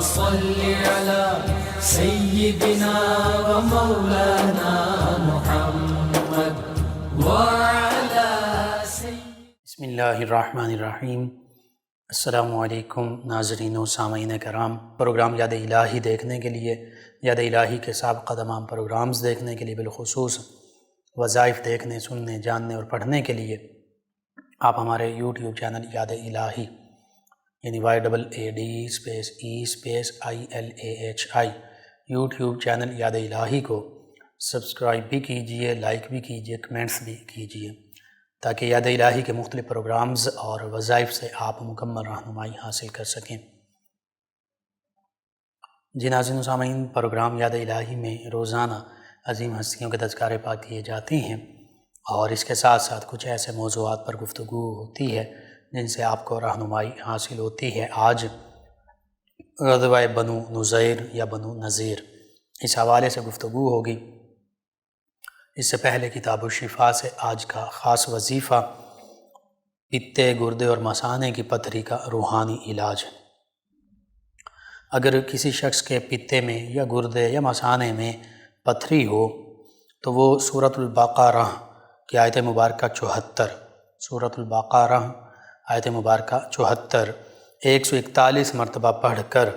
صل على سيدنا ومولانا محمد وعلى بسم اللہ الرحمن الرحیم۔ السلام علیکم ناظرین و سامعین کرام۔ پروگرام یاد الہی دیکھنے کے لیے، یاد الہی کے سابقہ تمام پروگرامز دیکھنے کے لیے، بالخصوص وظائف دیکھنے، سننے، جاننے اور پڑھنے کے لیے آپ ہمارے یوٹیوب چینل یاد الہی یعنی YADESPACE_ILAHI یوٹیوب چینل یاد الہی کو سبسکرائب بھی کیجئے، لائک بھی کیجئے، کمنٹس بھی کیجئے، تاکہ یاد الہی کے مختلف پروگرامز اور وظائف سے آپ مکمل رہنمائی حاصل کر سکیں۔ جی ناظرین و سامعین، پروگرام یاد الہی میں روزانہ عظیم ہستیوں کے تذکارے پاک کیے جاتے ہیں، اور اس کے ساتھ ساتھ کچھ ایسے موضوعات پر گفتگو ہوتی ہے جن سے آپ کو رہنمائی حاصل ہوتی ہے۔ آج غزوہ بنو نذیر یا بنو نذیر اس حوالے سے گفتگو ہوگی۔ اس سے پہلے کتاب الشفا سے آج کا خاص وظیفہ پتے، گردے اور مثانے کی پتھری کا روحانی علاج ہے۔ اگر کسی شخص کے پتے میں یا گردے یا مثانے میں پتھری ہو تو وہ سورۃ البقرہ کی آیت مبارکہ 74، سورۃ البقرہ آیت مبارکہ 74 141 مرتبہ پڑھ کر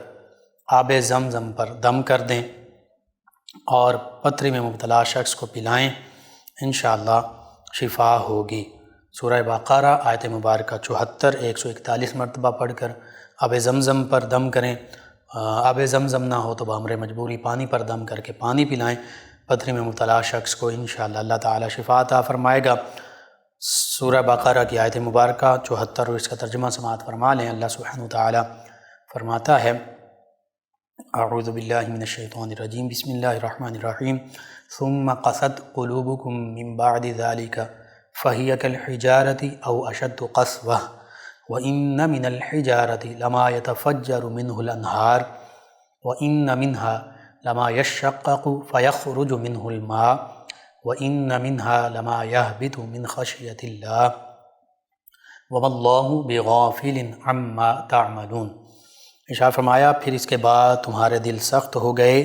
آب زمزم پر دم کر دیں اور پتھری میں مبتلا شخص کو پلائیں، انشاءاللہ شفا ہوگی۔ سورہ بقرہ آیت مبارکہ 74 141 مرتبہ پڑھ کر آب زمزم پر دم کریں۔ آب زمزم نہ ہو تو بامر مجبوری پانی پر دم کر کے پانی پلائیں پتھری میں مبتلا شخص کو، انشاءاللہ اللہ تعالی شفا عطا فرمائے گا۔ سورہ بقرہ کی آیت مبارکہ 74 اور اس کا ترجمہ سماعت فرما لیں۔ اللہ سبحانہ وتعالی فرماتا ہے، اعوذ باللہ من الشیطان الرجیم، بسم اللہ الرحمن الرحیم، ثم قست قلوبکم من بعد ذلك فہی کالحجارۃ او اشد قسوۃ وان من الحجارۃ لما يتفجر منہ الانہار وان منها لما يشقق فيخرج منه الماء وان منها لما يهبط من خشیۃ اللہ وما اللہ بغافل عما تعملون۔ ارشاد فرمایا، پھر اس کے بعد تمہارے دل سخت ہو گئے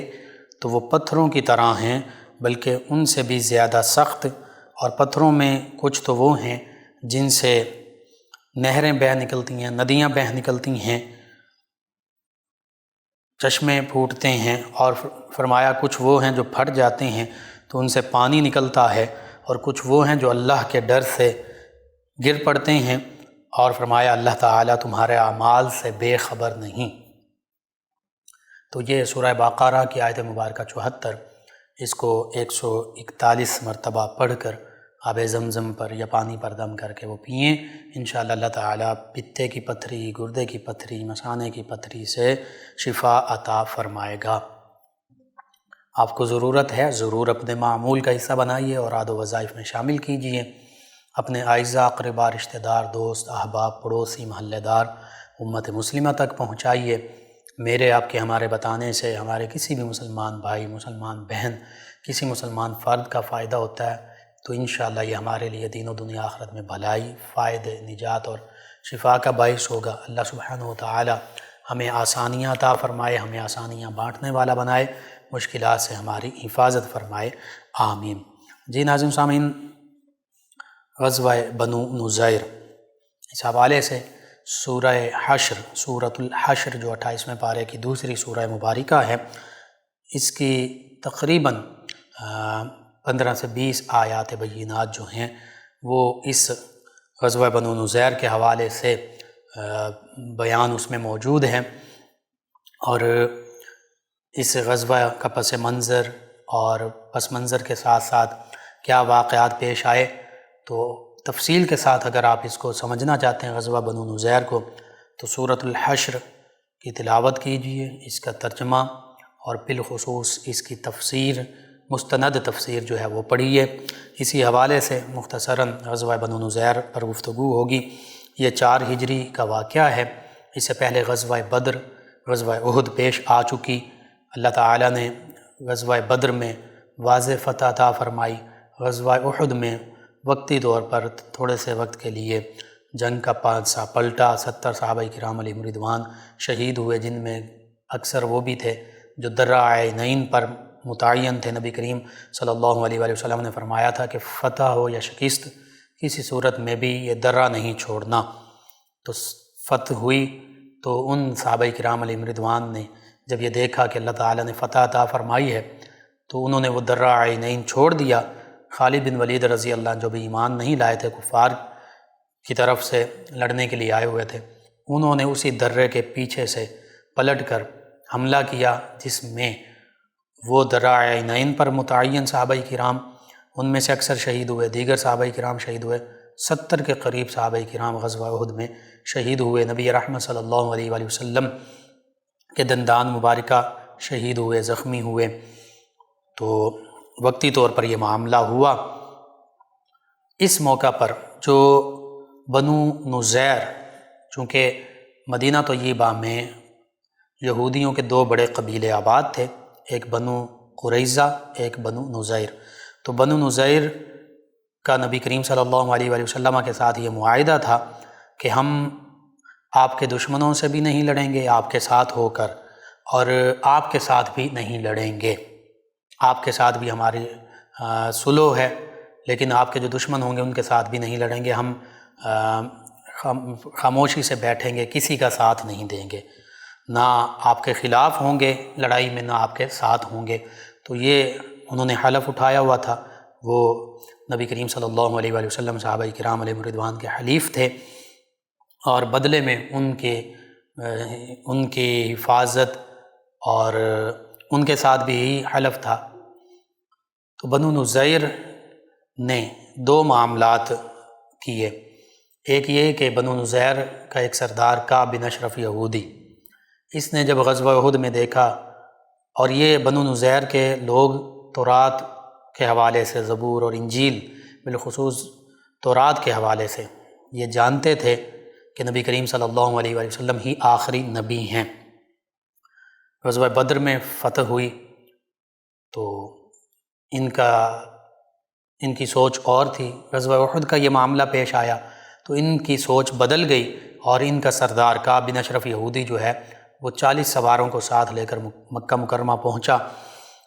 تو وہ پتھروں کی طرح ہیں، بلکہ ان سے بھی زیادہ سخت، اور پتھروں میں کچھ تو وہ ہیں جن سے نہریں بہہ نکلتی ہیں، ندیاں بہہ نکلتی ہیں، چشمے پھوٹتے ہیں، اور فرمایا کچھ وہ ہیں جو پھٹ جاتے ہیں تو ان سے پانی نکلتا ہے، اور کچھ وہ ہیں جو اللہ کے ڈر سے گر پڑتے ہیں، اور فرمایا اللہ تعالیٰ تمہارے اعمال سے بے خبر نہیں۔ تو یہ سورہ بقرہ کی آیت مبارکہ 74، اس کو 141 مرتبہ پڑھ کر آب زمزم پر یا پانی پر دم کر کے وہ پئیں، انشاءاللہ اللہ تعالیٰ پتے کی پتھری، گردے کی پتھری، مثانے کی پتھری سے شفا عطا فرمائے گا۔ آپ کو ضرورت ہے، ضرور اپنے معمول کا حصہ بنائیے اور عاد و وظائف میں شامل کیجئے، اپنے اعزاء، اقرباء، رشتہ دار، دوست، احباب، پڑوسی، محلہ دار، امت مسلمہ تک پہنچائیے۔ میرے، آپ کے، ہمارے بتانے سے ہمارے کسی بھی مسلمان بھائی، مسلمان بہن، کسی مسلمان فرد کا فائدہ ہوتا ہے تو انشاءاللہ یہ ہمارے لیے دین و دنیا آخرت میں بھلائی، فائدے، نجات اور شفا کا باعث ہوگا۔ اللہ سبحانہ وتعالی ہمیں آسانیاں عطا فرمائے، ہمیں آسانیاں بانٹنے والا بنائے، مشکلات سے ہماری حفاظت فرمائے، آمین۔ جی ناظرین سامعین، غزوہ بنو نذیر اس حوالے سے سورہ حشر، سورۃ الحشر جو 28ویں پارے کی دوسری سورہ مبارکہ ہے، اس کی تقریباً 15 سے 20 آیات بینات جو ہیں وہ اس غزوہ بنو نذیر کے حوالے سے بیان اس میں موجود ہیں، اور اس غزوہ کا پس منظر اور پس منظر کے ساتھ ساتھ کیا واقعات پیش آئے، تو تفصیل کے ساتھ اگر آپ اس کو سمجھنا چاہتے ہیں غزوہ بنو نذیر کو، تو سورۃ الحشر کی تلاوت کیجئے، اس کا ترجمہ اور بالخصوص اس کی تفسیر، مستند تفسیر جو ہے وہ پڑھیے۔ اسی حوالے سے مختصراً غزوہ بنو نذیر پر گفتگو ہوگی۔ یہ 4 ہجری کا واقعہ ہے۔ اس سے پہلے غزوہ بدر، غزوہ احد پیش آ چکی۔ اللہ تعالیٰ نے غزوہ بدر میں واضح فتح عطا فرمائی، غزوہ احد میں وقتی طور پر تھوڑے سے وقت کے لیے جنگ کا پانسہ پلٹا، 70 صحابہ کرام علیہم رضوان شہید ہوئے، جن میں اکثر وہ بھی تھے جو درہ عینین پر متعین تھے۔ نبی کریم صلی اللہ علیہ وآلہ وسلم نے فرمایا تھا کہ فتح ہو یا شکست کسی صورت میں بھی یہ درہ نہیں چھوڑنا۔ تو فتح ہوئی تو ان صحابہ کرام علیہم رضوان نے جب یہ دیکھا کہ اللہ تعالیٰ نے فتح عطا فرمائی ہے تو انہوں نے وہ درہ عینین چھوڑ دیا۔ خالد بن ولید رضی اللہ عنہ جو بھی ایمان نہیں لائے تھے، کفار کی طرف سے لڑنے کے لیے آئے ہوئے تھے، انہوں نے اسی درے کے پیچھے سے پلٹ کر حملہ کیا، جس میں وہ درہ عینین پر متعین صحابہ کرام ان میں سے اکثر شہید ہوئے، دیگر صحابہ کرام شہید ہوئے۔ 70 کے قریب صحابہ کرام غزوہ احد میں شہید ہوئے۔ نبی رحمت صلی اللہ علیہ وآلہ وسلم کے دندان مبارکہ شہید ہوئے، زخمی ہوئے۔ تو وقتی طور پر یہ معاملہ ہوا۔ اس موقع پر جو بنو نزیر، چونکہ مدینہ طیبہ میں یہودیوں کے 2 بڑے قبیلے آباد تھے، ایک بنو قریظہ، ایک بنو نزیر۔ تو بنو نزیر کا نبی کریم صلی اللہ علیہ وآلہ وسلم کے ساتھ یہ معاہدہ تھا کہ ہم آپ کے دشمنوں سے بھی نہیں لڑیں گے آپ کے ساتھ ہو کر، اور آپ کے ساتھ بھی نہیں لڑیں گے، آپ کے ساتھ بھی ہماری صلح ہے، لیکن آپ کے جو دشمن ہوں گے ان کے ساتھ بھی نہیں لڑیں گے، ہم خاموشی سے بیٹھیں گے، کسی کا ساتھ نہیں دیں گے، نہ آپ کے خلاف ہوں گے لڑائی میں، نہ آپ کے ساتھ ہوں گے۔ تو یہ انہوں نے حلف اٹھایا ہوا تھا، وہ نبی کریم صلی اللہ علیہ وآلہ وسلم صحابہ کرام علیہ رضوان کے حلیف تھے، اور بدلے میں ان کی حفاظت اور ان کے ساتھ بھی یہی حلف تھا۔ تو بنو نزیر نے 2 معاملات کیے۔ ایک یہ کہ بنو نزیر کا ایک سردار کعب بن اشرف یہودی، اس نے جب غزوہ احد میں دیکھا، اور یہ بنو نزیر کے لوگ تورات کے حوالے سے، زبور اور انجیل، بالخصوص تورات کے حوالے سے یہ جانتے تھے کہ نبی کریم صلی اللہ علیہ وآلہ وسلم ہی آخری نبی ہیں۔ غزوہ بدر میں فتح ہوئی تو ان کی سوچ اور تھی، غزوہ احد کا یہ معاملہ پیش آیا تو ان کی سوچ بدل گئی، اور ان کا سردار کعب بن اشرف یہودی جو ہے وہ 40 سواروں کو ساتھ لے کر مکہ مکرمہ پہنچا،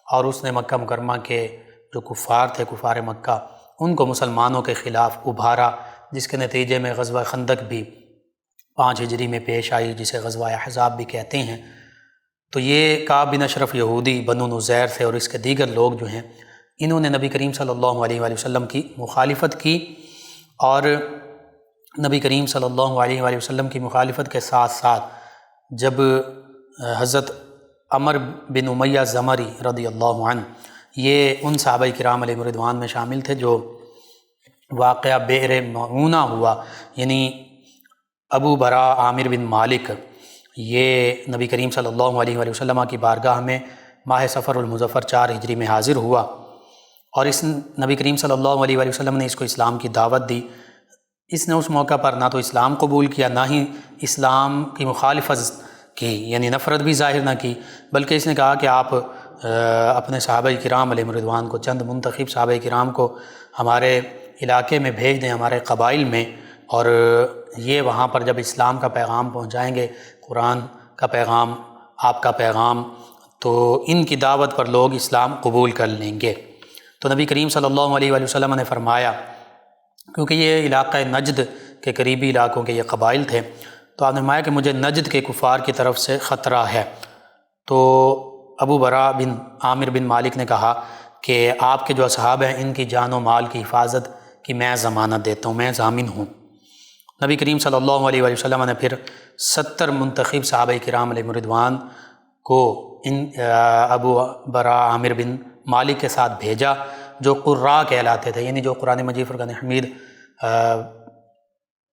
اور اس نے مکہ مکرمہ کے جو کفار تھے، کفار مکہ، ان کو مسلمانوں کے خلاف ابھارا، جس کے نتیجے میں غزوہ خندق بھی 5 ہجری میں پیش آئی، جسے غزوہ احزاب بھی کہتے ہیں۔ تو یہ کعب بن اشرف یہودی بنو نزیر سے اور اس کے دیگر لوگ جو ہیں، انہوں نے نبی کریم صلی اللہ علیہ وآلہ وسلم کی مخالفت کی، اور نبی کریم صلی اللہ علیہ وآلہ وسلم کی مخالفت کے ساتھ ساتھ جب حضرت عمر بن امیہ زمری رضی اللہ عنہ، یہ ان صحابہ کرام علیہ رضوان میں شامل تھے جو واقعہ بئر معونہ ہوا، یعنی ابو برا عامر بن مالک، یہ نبی کریم صلی اللہ علیہ وآلہ وسلم کی بارگاہ میں ماہ صفر المظفر 4 ہجری میں حاضر ہوا، اور اس نبی کریم صلی اللہ علیہ وآلہ وسلم نے اس کو اسلام کی دعوت دی۔ اس نے اس موقع پر نہ تو اسلام قبول کیا، نہ ہی اسلام کی مخالفت کی، یعنی نفرت بھی ظاہر نہ کی، بلکہ اس نے کہا کہ آپ اپنے صحابہ کرام علیہ رضوان کو، چند منتخب صحابہ کرام کو ہمارے علاقے میں بھیج دیں، ہمارے قبائل میں، اور یہ وہاں پر جب اسلام کا پیغام پہنچائیں گے، قرآن کا پیغام، آپ کا پیغام، تو ان کی دعوت پر لوگ اسلام قبول کر لیں گے۔ تو نبی کریم صلی اللہ علیہ وآلہ وسلم نے فرمایا، کیونکہ یہ علاقہ نجد کے قریبی علاقوں کے یہ قبائل تھے، تو آپ نے فرمایا کہ مجھے نجد کے کفار کی طرف سے خطرہ ہے۔ تو ابو برا بن عامر بن مالک نے کہا کہ آپ کے جو اصحاب ہیں ان کی جان و مال کی حفاظت کی میں ضمانت دیتا ہوں، میں ضامن ہوں۔ نبی کریم صلی اللہ علیہ وآلہ وسلم نے پھر 70 منتخب صحابہ کرام علیہ رضوان کو ان ابو برا عامر بن مالک کے ساتھ بھیجا، جو قراء کہلاتے تھے، یعنی جو قرآن مجید فرقان حمید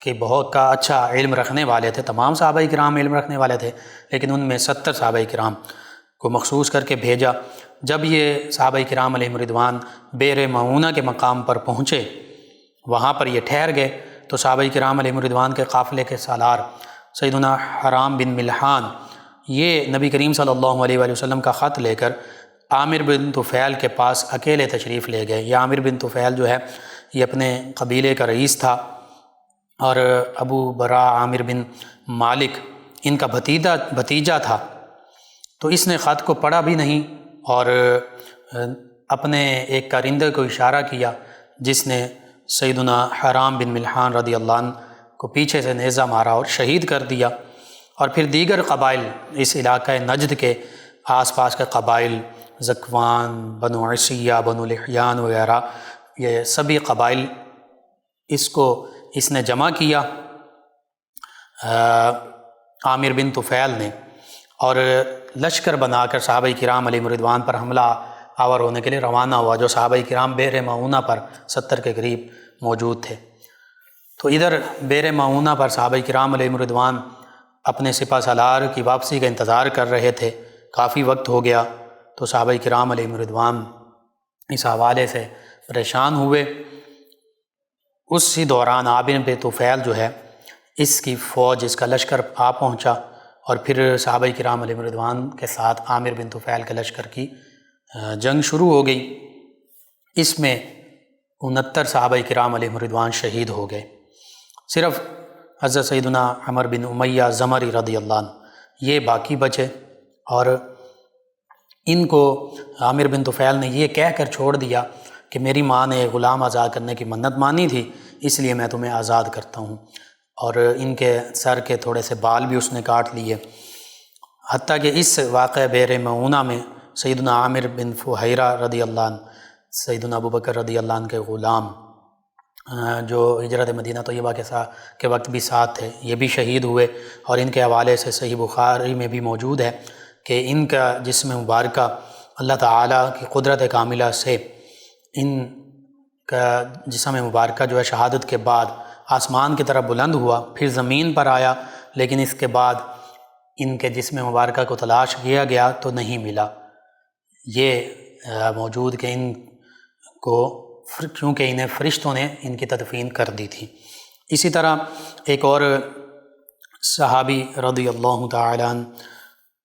کہ بہت کا اچھا علم رکھنے والے تھے۔ تمام صحابہ کرام علم رکھنے والے تھے، لیکن ان میں 70 صحابہ کرام کو مخصوص کر کے بھیجا۔ جب یہ صحابہ کرام علیہ رضوان بئر معونہ کے مقام پر پہنچے، وہاں پر یہ ٹھہر گئے، تو صحابہ کرام علیہ رضوان کے قافلے کے سالار سیدنا حرام بن ملحان، یہ نبی کریم صلی اللہ علیہ وآلہ وسلم کا خط لے کر عامر بن طفیل کے پاس اکیلے تشریف لے گئے۔ یہ عامر بن طفیل جو ہے یہ اپنے قبیلے کا رئیس تھا، اور ابو برا عامر بن مالک ان کا بھتیجا تھا۔ تو اس نے خط کو پڑھا بھی نہیں اور اپنے ایک کارندے کو اشارہ کیا جس نے سیدنا حرام بن ملحان رضی اللہ عنہ کو پیچھے سے نیزہ مارا اور شہید کر دیا۔ اور پھر دیگر قبائل اس علاقہ نجد کے آس پاس کے قبائل ذکوان، بنو عیسیہ، بنو لحیان وغیرہ، یہ سبھی قبائل اس نے جمع کیا عامر بن طفیل نے، اور لشکر بنا کر صحابہ کرام علیہم رضوان پر حملہ آور ہونے کے لیے روانہ ہوا، جو صحابہ کرام بئر معونہ پر 70 کے قریب موجود تھے۔ تو ادھر بئر معونہ پر صحابہ کرام علیہم رضوان اپنے سپہ سالار کی واپسی کا انتظار کر رہے تھے، کافی وقت ہو گیا، تو صحابہ کرام علیہم رضوان اس حوالے سے پریشان ہوئے۔ اسی دوران عامر بن طفیل جو ہے اس کی فوج، اس کا لشکر آ پہنچا، اور پھر صحابہ کرام علیہم رضوان کے ساتھ عامر بن طفیل کے لشکر کی جنگ شروع ہو گئی۔ اس میں 69 صحابہ کرام علیہم رضوان شہید ہو گئے، صرف حضرت سیدنا عمر بن امیہ زمری رضی اللہ عنہ یہ باقی بچے، اور ان کو عامر بن طفیل نے یہ کہہ کر چھوڑ دیا کہ میری ماں نے غلام آزاد کرنے کی منت مانی تھی، اس لیے میں تمہیں آزاد کرتا ہوں، اور ان کے سر کے تھوڑے سے بال بھی اس نے کاٹ لیے۔ حتیٰ کہ اس واقعہ بئر معونہ میں سیدنا عامر بن فہیرہ رضی اللہ عنہ، سیدنا ابوبکر رضی اللہ عنہ کے غلام جو ہجرت مدینہ طیبہ کے وقت بھی ساتھ تھے، یہ بھی شہید ہوئے، اور ان کے حوالے سے صحیح بخاری میں بھی موجود ہے کہ ان کا جسم مبارکہ اللہ تعالیٰ کی قدرت کاملہ سے ان کا جسم مبارکہ جو ہے شہادت کے بعد آسمان کی طرف بلند ہوا، پھر زمین پر آیا، لیکن اس کے بعد ان کے جسم مبارکہ کو تلاش کیا گیا تو نہیں ملا۔ یہ موجود کہ ان کو چونکہ انہیں فرشتوں نے ان کی تدفین کر دی تھی۔ اسی طرح ایک اور صحابی رضی اللہ تعالیٰ عنہ،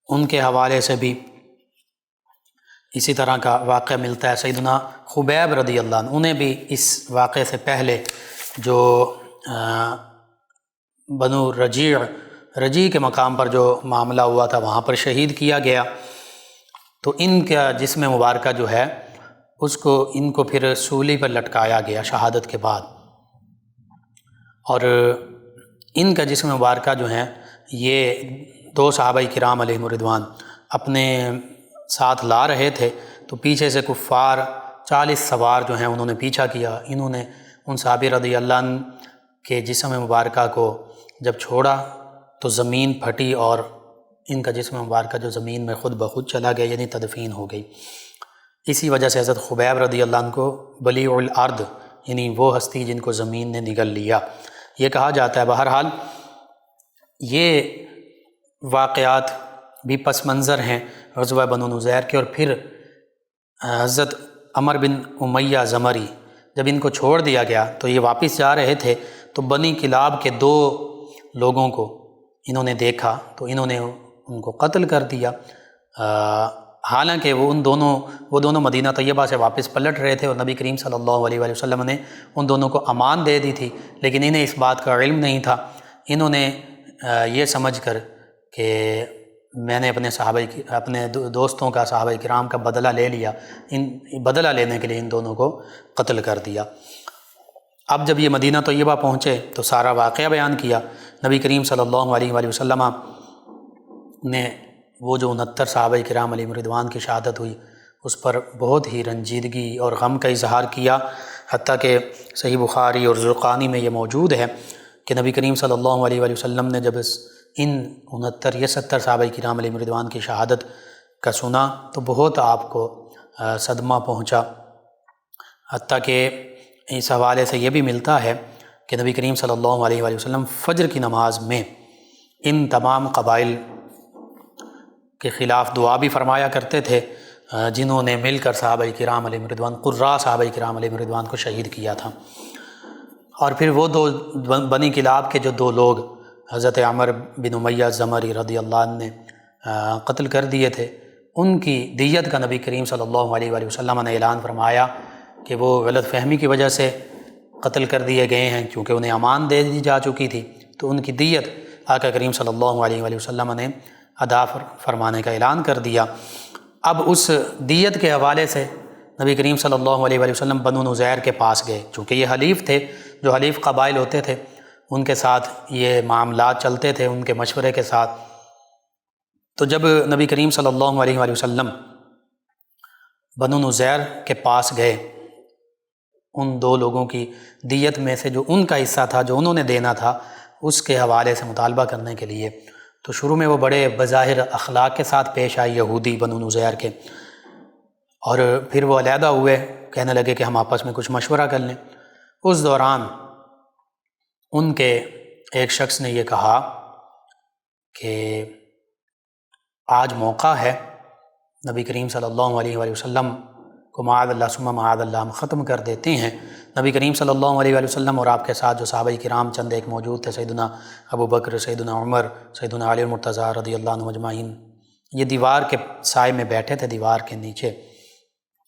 ان کے حوالے سے بھی اسی طرح کا واقعہ ملتا ہے۔ سیدنا خبیب رضی اللہ عنہ، انہیں بھی اس واقعے سے پہلے جو بنو رجیع کے مقام پر جو معاملہ ہوا تھا وہاں پر شہید کیا گیا، تو ان کا جسم مبارکہ جو ہے ان کو پھر سولی پر لٹکایا گیا شہادت کے بعد، اور ان کا جسم مبارکہ جو ہے یہ 2 صحابہ کرام علیہم رضوان اپنے ساتھ لا رہے تھے، تو پیچھے سے کفار 40 سوار جو ہیں انہوں نے پیچھا کیا، انہوں نے ان صحابی رضی اللہ عنہ کے جسم مبارکہ کو جب چھوڑا تو زمین پھٹی اور ان کا جسم مبارکہ جو زمین میں خود بخود چلا گیا، یعنی تدفین ہو گئی۔ اسی وجہ سے حضرت خبیب رضی اللہ عنہ کو بلیع الارض، یعنی وہ ہستی جن کو زمین نے نگل لیا، یہ کہا جاتا ہے۔ بہرحال یہ واقعات بھی پس منظر ہیں غزوہ بنو نذیر کے، اور پھر حضرت عمر بن امیہ زمری جب ان کو چھوڑ دیا گیا تو یہ واپس جا رہے تھے، تو بنی کلاب کے 2 لوگوں کو انہوں نے دیکھا تو انہوں نے ان کو قتل کر دیا، حالانکہ وہ دونوں مدینہ طیبہ سے واپس پلٹ رہے تھے، اور نبی کریم صلی اللہ علیہ وآلہ وسلم نے ان دونوں کو امان دے دی تھی، لیکن انہیں اس بات کا علم نہیں تھا۔ انہوں نے یہ سمجھ کر کہ میں نے اپنے دوستوں کا، صحابہ کرام کا بدلہ لے لیا، بدلہ لینے کے لیے ان دونوں کو قتل کر دیا۔ اب جب یہ مدینہ طیبہ پہنچے تو سارا واقعہ بیان کیا۔ نبی کریم صلی اللہ علیہ وآلہ وسلم نے وہ جو 69 صحابہ کرام علیہم رضوان کی شہادت ہوئی اس پر بہت ہی رنجیدگی اور غم کا اظہار کیا، حتیٰ کہ صحیح بخاری اور زرقانی میں یہ موجود ہے کہ نبی کریم صلی اللہ علیہ وآلہ وسلم نے جب ان 69 یا 70 صحابہ کرام علیہم رضوان کی شہادت کا سنا تو بہت آپ کو صدمہ پہنچا، حتیٰ کہ اس حوالے سے یہ بھی ملتا ہے کہ نبی کریم صلی اللہ علیہ وآلہ وسلم فجر کی نماز میں ان تمام قبائل کے خلاف دعا بھی فرمایا کرتے تھے جنہوں نے مل کر صحابہ کرام علیہم رضوان، قراء صحابہ کرام علیہم رضوان کو شہید کیا تھا۔ اور پھر وہ 2 بنی کلاب کے جو 2 لوگ حضرت عمر بن امیہ زمری رضی اللہ عنہ نے قتل کر دیے تھے، ان کی دیت کا نبی کریم صلی اللہ علیہ وآلہ وسلم نے اعلان فرمایا کہ وہ غلط فہمی کی وجہ سے قتل کر دیے گئے ہیں، کیونکہ انہیں امان دے دی جا چکی تھی، تو ان کی دیت آقا کریم صلی اللہ علیہ وآلہ وسلم نے ادا فرمانے کا اعلان کر دیا۔ اب اس دیت کے حوالے سے نبی کریم صلی اللہ علیہ وآلہ وسلم بنو نزیر کے پاس گئے، چونکہ یہ حلیف تھے، جو حلیف قبائل ہوتے تھے ان کے ساتھ یہ معاملات چلتے تھے ان کے مشورے کے ساتھ۔ تو جب نبی کریم صلی اللہ علیہ وآلہ وسلم بنو نزیر کے پاس گئے، ان دو لوگوں کی دیت میں سے جو ان کا حصہ تھا، جو انہوں نے دینا تھا، اس کے حوالے سے مطالبہ کرنے کے لیے، تو شروع میں وہ بڑے بظاہر اخلاق کے ساتھ پیش آئے یہودی بنو نزیر کے، اور پھر وہ علیحدہ ہوئے، کہنے لگے کہ ہم آپس میں کچھ مشورہ کر لیں۔ اس دوران ان کے ایک شخص نے یہ کہا کہ آج موقع ہے، نبی کریم صلی اللہ علیہ وآلہ وسلم کو معاذ اللہ ثم معاذ اللہ ہم ختم کر دیتے ہیں۔ نبی کریم صلی اللہ علیہ وآلہ وسلم اور آپ کے ساتھ جو صحابہ کرام چند ایک موجود تھے، سیدنا ابو بکر، سیدنا عمر، سیدنا علی المرتضیٰ رضی اللہ عنہ اجمعین، یہ دیوار کے سائے میں بیٹھے تھے، دیوار کے نیچے،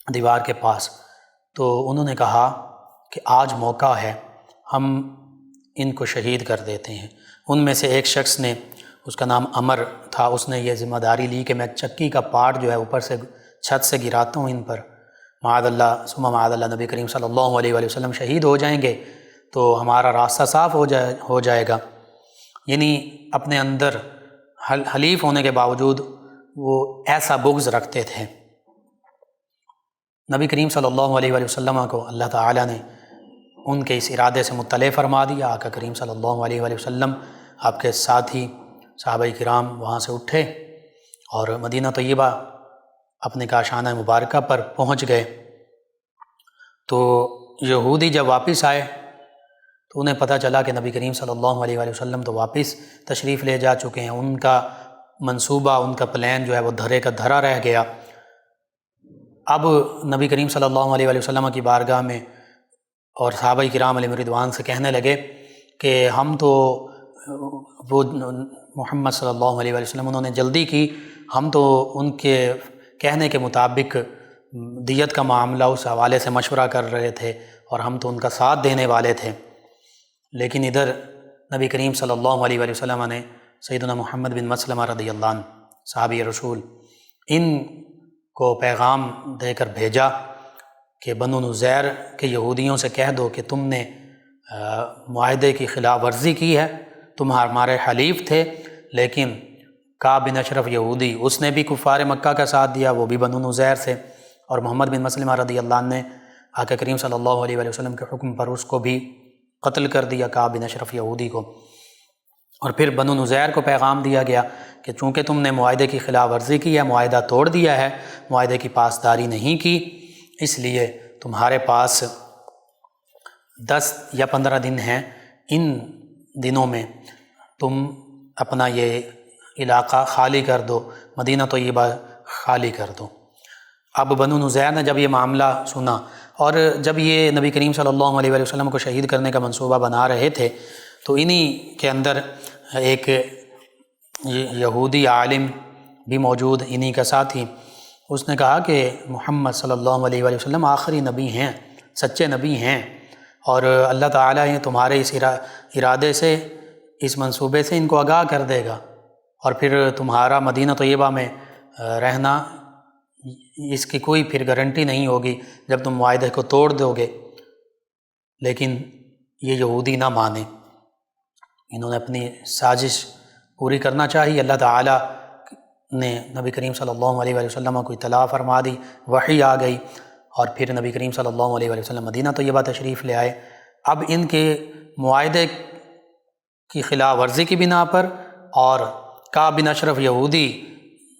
دیوار کے پاس۔ تو انہوں نے کہا کہ آج موقع ہے، ہم ان کو شہید کر دیتے ہیں۔ ان میں سے ایک شخص نے، اس کا نام عمر تھا، اس نے یہ ذمہ داری لی کہ میں چکی کا پارٹ جو ہے اوپر سے چھت سے گراتا ہوں ان پر، معاذ اللہ ثم معاذ اللہ نبی کریم صلی اللہ علیہ وآلہ وسلم شہید ہو جائیں گے تو ہمارا راستہ صاف ہو جائے گا۔ یعنی اپنے اندر حلیف ہونے کے باوجود وہ ایسا بغض رکھتے تھے۔ نبی کریم صلی اللہ علیہ وآلہ وسلم کو اللہ تعالیٰ نے ان کے اس ارادے سے مطلع فرما دیا۔ آقا کریم صلی اللہ علیہ وآلہ وسلم، آپ کے ساتھی صحابہ کرام وہاں سے اٹھے اور مدینہ طیبہ اپنے کاشانہ مبارکہ پر پہنچ گئے۔ تو یہودی جب واپس آئے تو انہیں پتہ چلا کہ نبی کریم صلی اللہ علیہ وآلہ وسلم تو واپس تشریف لے جا چکے ہیں، ان کا منصوبہ، ان کا پلان جو ہے وہ دھرے کا دھرا رہ گیا۔ اب نبی کریم صلی اللہ علیہ وآلہ وسلم کی بارگاہ میں اور صحابہ کرام علیہم رضوان سے کہنے لگے کہ ہم تو، وہ محمد صلی اللہ علیہ وآلہ وسلم انہوں نے جلدی کی، ہم تو ان کے کہنے کے مطابق دیت کا معاملہ اس حوالے سے مشورہ کر رہے تھے اور ہم تو ان کا ساتھ دینے والے تھے، لیکن ادھر نبی کریم صلی اللہ علیہ وآلہ وسلم نے سیدنا محمد بن مسلمہ رضی اللہ عنہ صحابی رسول، ان کو پیغام دے کر بھیجا کہ بنو نزیر کے یہودیوں سے کہہ دو کہ تم نے معاہدے کی خلاف ورزی کی ہے، تم ہمارے حلیف تھے، لیکن کعب بن اشرف یہودی، اس نے بھی کفار مکہ کا ساتھ دیا، وہ بھی بنو نزیر سے، اور محمد بن مسلمہ رضی اللہ عنہ نے آقا کریم صلی اللہ علیہ وآلہ وسلم کے حکم پر اس کو بھی قتل کر دیا، کعب بن اشرف یہودی کو۔ اور پھر بنو نزیر کو پیغام دیا گیا کہ چونکہ تم نے معاہدے کی خلاف ورزی کی ہے، معاہدہ توڑ دیا ہے، معاہدے کی پاسداری نہیں کی، اس لیے تمہارے پاس 10 یا 15 دن ہیں، ان دنوں میں تم اپنا یہ علاقہ خالی کر دو، مدینہ طیبہ خالی کر دو۔ اب بنو نزیر نے جب یہ معاملہ سنا اور جب یہ نبی کریم صلی اللہ علیہ وآلہ وسلم کو شہید کرنے کا منصوبہ بنا رہے تھے تو انہی کے اندر ایک یہودی عالم بھی موجود، انہی کا ساتھی، اس نے کہا کہ محمد صلی اللہ علیہ وآلہ وسلم آخری نبی ہیں، سچے نبی ہیں، اور اللہ تعالیٰ تمہارے اس ارادے سے، اس منصوبے سے ان کو آگاہ کر دے گا، اور پھر تمہارا مدینہ طیبہ میں رہنا، اس کی کوئی پھر گارنٹی نہیں ہوگی جب تم معاہدے کو توڑ دو گے۔ لیکن یہ یہودی نہ مانے، انہوں نے اپنی سازش پوری کرنا چاہی۔ اللہ تعالیٰ نے نبی کریم صلی اللہ علیہ وآلہ وسلم کو اطلاع فرما دی، وحی آ گئی، اور پھر نبی کریم صلی اللہ علیہ وآلہ وسلم مدینہ طیبہ تشریف لے آئے۔ اب ان کے معاہدے کی خلاف ورزی کی بنا پر، اور کعب بن اشرف یہودی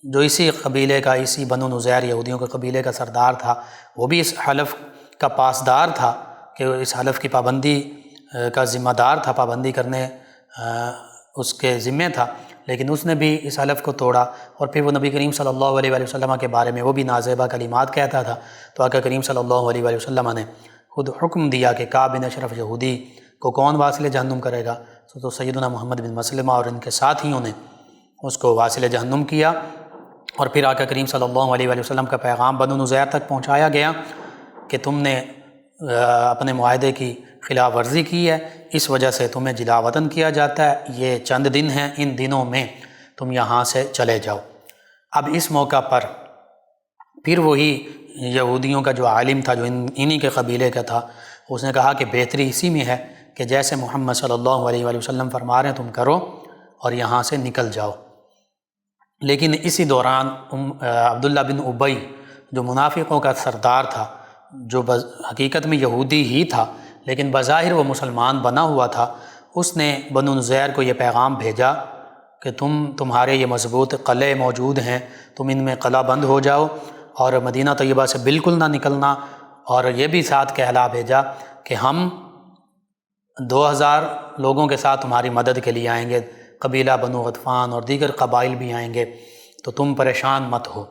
جو اسی قبیلے کا، اسی بنو نزیر یہودیوں کے قبیلے کا سردار تھا، وہ بھی اس حلف کا پاسدار تھا کہ اس حلف کی پابندی کا ذمہ دار تھا، پابندی کرنے اس کے ذمے تھا، لیکن اس نے بھی اس حلف کو توڑا، اور پھر وہ نبی کریم صلی اللہ علیہ وآلہ وسلم کے بارے میں وہ بھی نازیبہ کلمات کہتا تھا۔ تو آقا کریم صلی اللہ علیہ وآلہ وسلم نے خود حکم دیا کہ کعب بن اشرف یہودی کو کون واصل جہنم کرے گا، تو سیدنا محمد بن مسلمہ اور ان کے ساتھیوں نے اس کو واصل جہنم کیا۔ اور پھر آقا کریم صلی اللہ علیہ وآلہ وسلم کا پیغام بنو نزیر تک پہنچایا گیا کہ تم نے اپنے معاہدے کی خلاف ورزی کی ہے، اس وجہ سے تمہیں جلا وطن کیا جاتا ہے، یہ چند دن ہیں، ان دنوں میں تم یہاں سے چلے جاؤ۔ اب اس موقع پر پھر وہی یہودیوں کا جو عالم تھا، جو انہی کے قبیلے کا تھا، اس نے کہا کہ بہتری اسی میں ہے کہ جیسے محمد صلی اللہ علیہ وآلہ وسلم فرما رہے ہیں تم کرو اور یہاں سے نکل جاؤ۔ لیکن اسی دوران عبداللہ بن ابی جو منافقوں کا سردار تھا، جو حقیقت میں یہودی ہی تھا لیکن بظاہر وہ مسلمان بنا ہوا تھا، اس نے بنو نذیر کو یہ پیغام بھیجا کہ تمہارے یہ مضبوط قلعے موجود ہیں، تم ان میں قلعہ بند ہو جاؤ اور مدینہ طیبہ سے بالکل نہ نکلنا، اور یہ بھی ساتھ کہلا بھیجا کہ ہم 2000 لوگوں کے ساتھ تمہاری مدد کے لیے آئیں گے، قبیلہ بنو غطفان اور دیگر قبائل بھی آئیں گے، تو تم پریشان مت ہو۔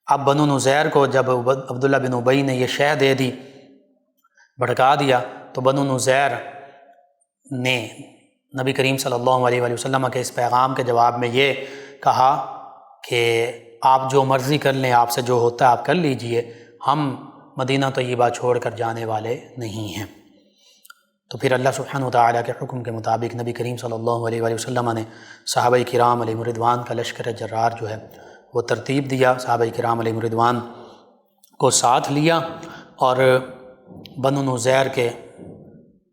اب بنو نذیر کو جب عبداللہ بن ابی نے یہ شہ دے دی، بھڑکا دیا، تو بنو نذیر نے نبی کریم صلی اللہ علیہ وآلہ وسلم کے اس پیغام کے جواب میں یہ کہا کہ آپ جو مرضی کر لیں، آپ سے جو ہوتا ہے آپ کر لیجئے، ہم مدینہ طیبہ چھوڑ کر جانے والے نہیں ہیں۔ تو پھر اللہ سبحانہ وتعالیٰ کے حکم کے مطابق نبی کریم صلی اللہ علیہ وآلہ وسلم نے صحابہ کرام علیہم رضوان کا لشکر جرار جو ہے وہ ترتیب دیا، صحابہ کرام علیہم رضوان کو ساتھ لیا اور بنو نذیر کے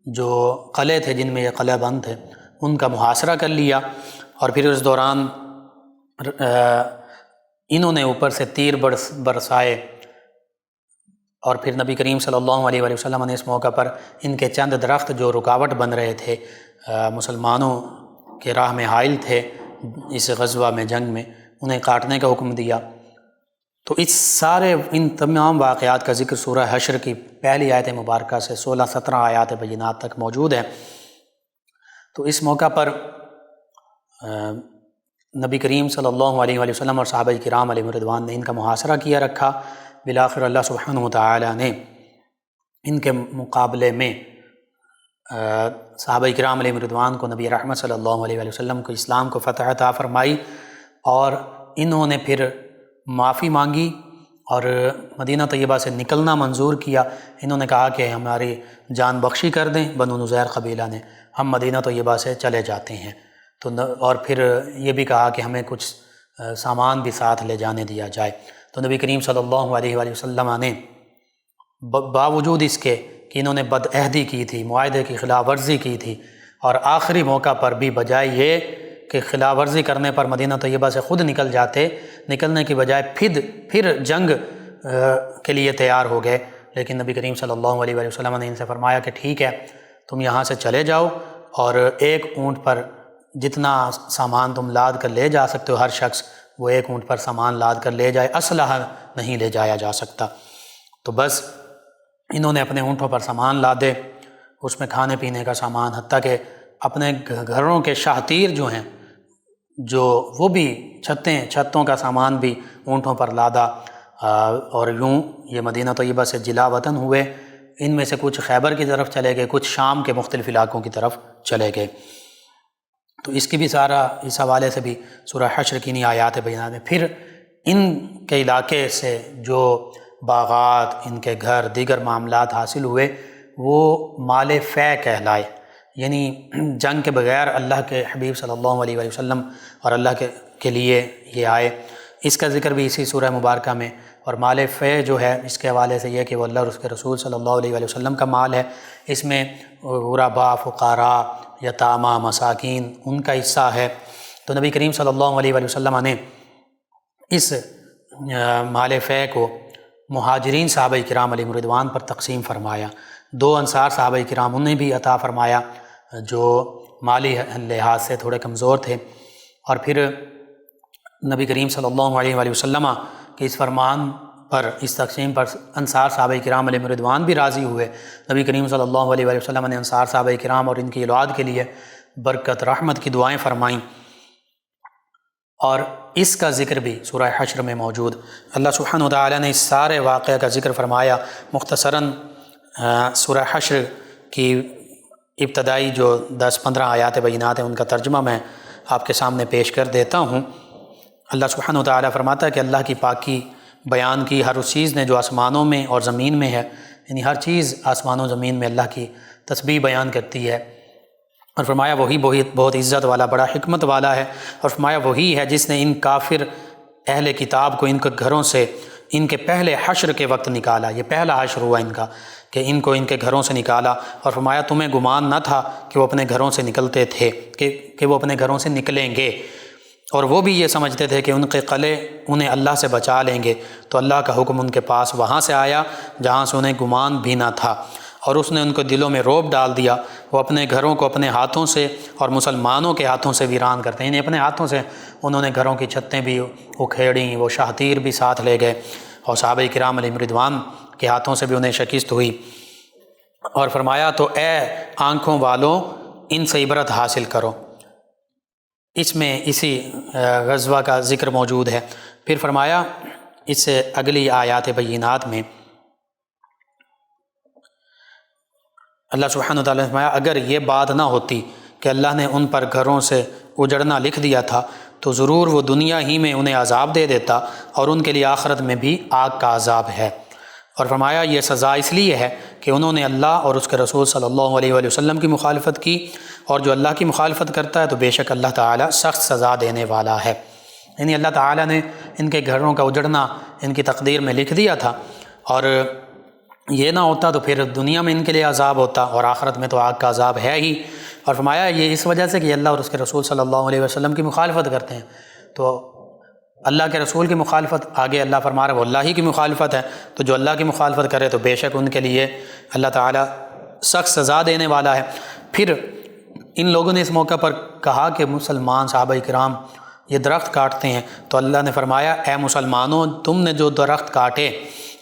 جو قلعے تھے جن میں یہ قلعہ بند تھے ان کا محاصرہ کر لیا، اور پھر اس دوران انہوں نے اوپر سے تیر برسائے، اور پھر نبی کریم صلی اللہ علیہ وآلہ وسلم نے اس موقع پر ان کے چند درخت جو رکاوٹ بن رہے تھے، مسلمانوں کے راہ میں حائل تھے اس غزوہ میں، جنگ میں، انہیں کاٹنے کا حکم دیا۔ تو ان تمام واقعات کا ذکر سورہ حشر کی پہلی آیت مبارکہ سے 16-17 آیات بینات تک موجود ہے۔ تو اس موقع پر نبی کریم صلی اللہ علیہ وآلہ وسلم اور صحابہ کرام علیہم رضوان نے ان کا محاصرہ کیا رکھا۔ بالآخر اللہ سبحانہ وتعالیٰ نے ان کے مقابلے میں صحابہ کرام علیہم رضوان کو، نبی رحمت صلی اللہ علیہ وآلہ وسلم کو اسلام کو فتح عطا فرمائی، اور انہوں نے پھر معافی مانگی اور مدینہ طیبہ سے نکلنا منظور کیا۔ انہوں نے کہا کہ ہماری جان بخشی کر دیں، بنو نذیر قبیلہ نے، ہم مدینہ طیبہ سے چلے جاتے ہیں۔ اور پھر یہ بھی کہا کہ ہمیں کچھ سامان بھی ساتھ لے جانے دیا جائے۔ تو نبی کریم صلی اللہ علیہ وآلہ وسلم نے باوجود اس کے کہ انہوں نے بدعہدی کی تھی، معاہدے کی خلاف ورزی کی تھی، اور آخری موقع پر بھی بجائے یہ کہ خلاف ورزی کرنے پر مدینہ طیبہ سے خود نکل جاتے، نکلنے کی بجائے پھر جنگ کے لیے تیار ہو گئے، لیکن نبی کریم صلی اللہ علیہ وآلہ وسلم نے ان سے فرمایا کہ ٹھیک ہے، تم یہاں سے چلے جاؤ، اور ایک اونٹ پر جتنا سامان تم لاد کر لے جا سکتے ہو، ہر شخص وہ ایک اونٹ پر سامان لاد کر لے جائے، اسلحہ نہیں لے جایا جا سکتا۔ تو بس انہوں نے اپنے اونٹوں پر سامان لادے، اس میں کھانے پینے کا سامان، حتیٰ کہ اپنے گھروں کے شاہتیر جو ہیں، جو وہ بھی چھتوں کا سامان بھی اونٹوں پر لادا، اور یوں یہ مدینہ طیبہ سے جلا وطن ہوئے۔ ان میں سے کچھ خیبر کی طرف چلے گئے، کچھ شام کے مختلف علاقوں کی طرف چلے گئے۔ تو اس کی بھی اس حوالے سے بھی سورہ حشر کی نہیں آیات بینات میں پھر ان کے علاقے سے جو باغات، ان کے گھر، دیگر معاملات حاصل ہوئے وہ مال فے کہلائے، یعنی جنگ کے بغیر اللہ کے حبیب صلی اللہ علیہ وآلہ وسلم اور اللہ کے لیے یہ آئے۔ اس کا ذکر بھی اسی سورہ مبارکہ میں، اور مال فے جو ہے اس کے حوالے سے یہ کہ وہ اللہ اور اس کے رسول صلی اللہ علیہ وآلہ وسلم کا مال ہے، اس میں غرباء، فقراء، یتامى، مساکین، ان کا حصہ ہے۔ تو نبی کریم صلی اللہ علیہ وآلہ وسلم نے اس مال فے کو مہاجرین صحابہ کرام علیہم رضوان پر تقسیم فرمایا، 2 انصار صحابہ کرام انہیں بھی عطا فرمایا جو مالی لحاظ سے تھوڑے کمزور تھے، اور پھر نبی کریم صلی اللہ علیہ وآلہ وسلم کے اس فرمان پر، اس تقسیم پر انصار صحابہ کرام علیہم رضوان بھی راضی ہوئے۔ نبی کریم صلی اللہ علیہ وآلہ وسلم نے انصار صحابہ کرام اور ان کی اولاد کے لیے برکت، رحمت کی دعائیں فرمائیں، اور اس کا ذکر بھی سورہ حشر میں موجود۔ اللہ سبحانہ وتعالی نے اس سارے واقعہ کا ذکر فرمایا۔ مختصراً سورہ حشر کی ابتدائی جو 10-15 آیات بینات ہیں ان کا ترجمہ میں آپ کے سامنے پیش کر دیتا ہوں۔ اللہ سبحانہ وتعالی فرماتا ہے کہ اللہ کی پاکی بیان کی ہر اس چیز نے جو آسمانوں میں اور زمین میں ہے، یعنی ہر چیز آسمان و زمین میں اللہ کی تسبیح بیان کرتی ہے۔ اور فرمایا وہی بہت عزت والا بڑا حکمت والا ہے، اور فرمایا وہی ہے جس نے ان کافر اہل کتاب کو ان کے گھروں سے ان کے پہلے حشر کے وقت نکالا۔ یہ پہلا حشر ہوا ان کا کہ ان کو ان کے گھروں سے نکالا، اور فرمایا تمہیں گمان نہ تھا کہ وہ اپنے گھروں سے نکلتے تھے کہ وہ اپنے گھروں سے نکلیں گے، اور وہ بھی یہ سمجھتے تھے کہ ان کے قلعے انہیں اللہ سے بچا لیں گے، تو اللہ کا حکم ان کے پاس وہاں سے آیا جہاں سے انہیں گمان بھی نہ تھا، اور اس نے ان کو دلوں میں رعب ڈال دیا۔ وہ اپنے گھروں کو اپنے ہاتھوں سے اور مسلمانوں کے ہاتھوں سے ویران کرتے ہیں، یعنی اپنے ہاتھوں سے انہوں نے گھروں کی چھتیں بھی اکھیڑیں، وہ شاہتیر بھی ساتھ لے گئے، اور صحابہ کرام علیہم رضوان کے ہاتھوں سے بھی انہیں شکست ہوئی۔ اور فرمایا تو اے آنکھوں والوں ان سے عبرت حاصل کرو۔ اس میں اسی غزوہ کا ذکر موجود ہے۔ پھر فرمایا اس سے اگلی آیات بینات میں اللہ سبحانہ وتعالیٰ نے فرمایا اگر یہ بات نہ ہوتی کہ اللہ نے ان پر گھروں سے اجڑنا لکھ دیا تھا تو ضرور وہ دنیا ہی میں انہیں عذاب دے دیتا، اور ان کے لیے آخرت میں بھی آگ کا عذاب ہے۔ اور فرمایا یہ سزا اس لیے ہے کہ انہوں نے اللہ اور اس کے رسول صلی اللہ علیہ وآلہ وسلم کی مخالفت کی، اور جو اللہ کی مخالفت کرتا ہے تو بے شک اللہ تعالیٰ سخت سزا دینے والا ہے۔ یعنی اللہ تعالیٰ نے ان کے گھروں کا اجڑنا ان کی تقدیر میں لکھ دیا تھا، اور یہ نہ ہوتا تو پھر دنیا میں ان کے لیے عذاب ہوتا، اور آخرت میں تو آگ کا عذاب ہے ہی۔ اور فرمایا یہ اس وجہ سے کہ اللہ اور اس کے رسول صلی اللہ علیہ وسلم کی مخالفت کرتے ہیں، تو اللہ کے رسول کی مخالفت آگے اللہ فرما رہا ہے وہ اللہ ہی کی مخالفت ہے، تو جو اللہ کی مخالفت کرے تو بے شک ان کے لیے اللہ تعالیٰ سخت سزا دینے والا ہے۔ پھر ان لوگوں نے اس موقع پر کہا کہ مسلمان صحابہ کرام یہ درخت کاٹتے ہیں، تو اللہ نے فرمایا اے مسلمانوں تم نے جو درخت کاٹے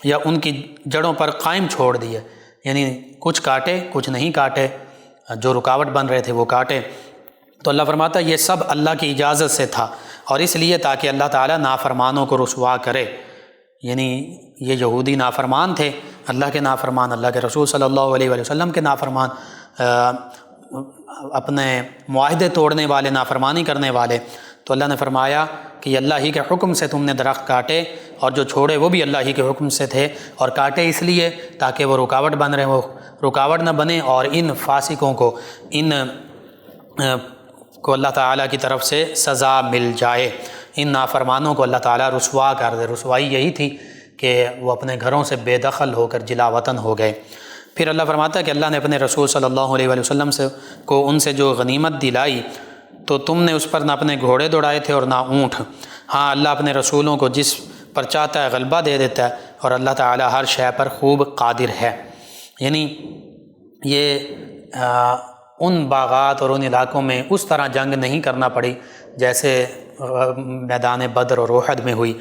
یا ان کی جڑوں پر قائم چھوڑ دیے، یعنی کچھ کاٹے کچھ نہیں کاٹے، جو رکاوٹ بن رہے تھے وہ کاٹے، تو اللہ فرماتا ہے یہ سب اللہ کی اجازت سے تھا، اور اس لیے تاکہ اللہ تعالیٰ نافرمانوں کو رسوا کرے۔ یعنی یہ یہودی نافرمان تھے، اللہ کے نافرمان، اللہ کے رسول صلی اللہ علیہ وآلہ وسلم کے نافرمان، اپنے معاہدے توڑنے والے، نافرمانی کرنے والے، تو اللہ نے فرمایا کہ یہ اللہ ہی کے حکم سے تم نے درخت کاٹے، اور جو چھوڑے وہ بھی اللہ ہی کے حکم سے تھے، اور کاٹے اس لیے تاکہ وہ رکاوٹ بن رہے، وہ رکاوٹ نہ بنے، اور ان فاسقوں کو کو اللہ تعالیٰ کی طرف سے سزا مل جائے، ان نافرمانوں کو اللہ تعالیٰ رسوا کر دے۔ رسوائی یہی تھی کہ وہ اپنے گھروں سے بے دخل ہو کر جلا وطن ہو گئے۔ پھر اللہ فرماتا ہے کہ اللہ نے اپنے رسول صلی اللہ علیہ وآلہ وسلم کو ان سے جو غنیمت دلائی تو تم نے اس پر نہ اپنے گھوڑے دوڑائے تھے اور نہ اونٹ۔ ہاں اللہ اپنے رسولوں کو جس پر چاہتا ہے غلبہ دے دیتا ہے، اور اللہ تعالیٰ ہر شے پر خوب قادر ہے۔ یعنی یہ ان باغات اور ان علاقوں میں اس طرح جنگ نہیں کرنا پڑی جیسے میدان بدر اور احد میں ہوئی۔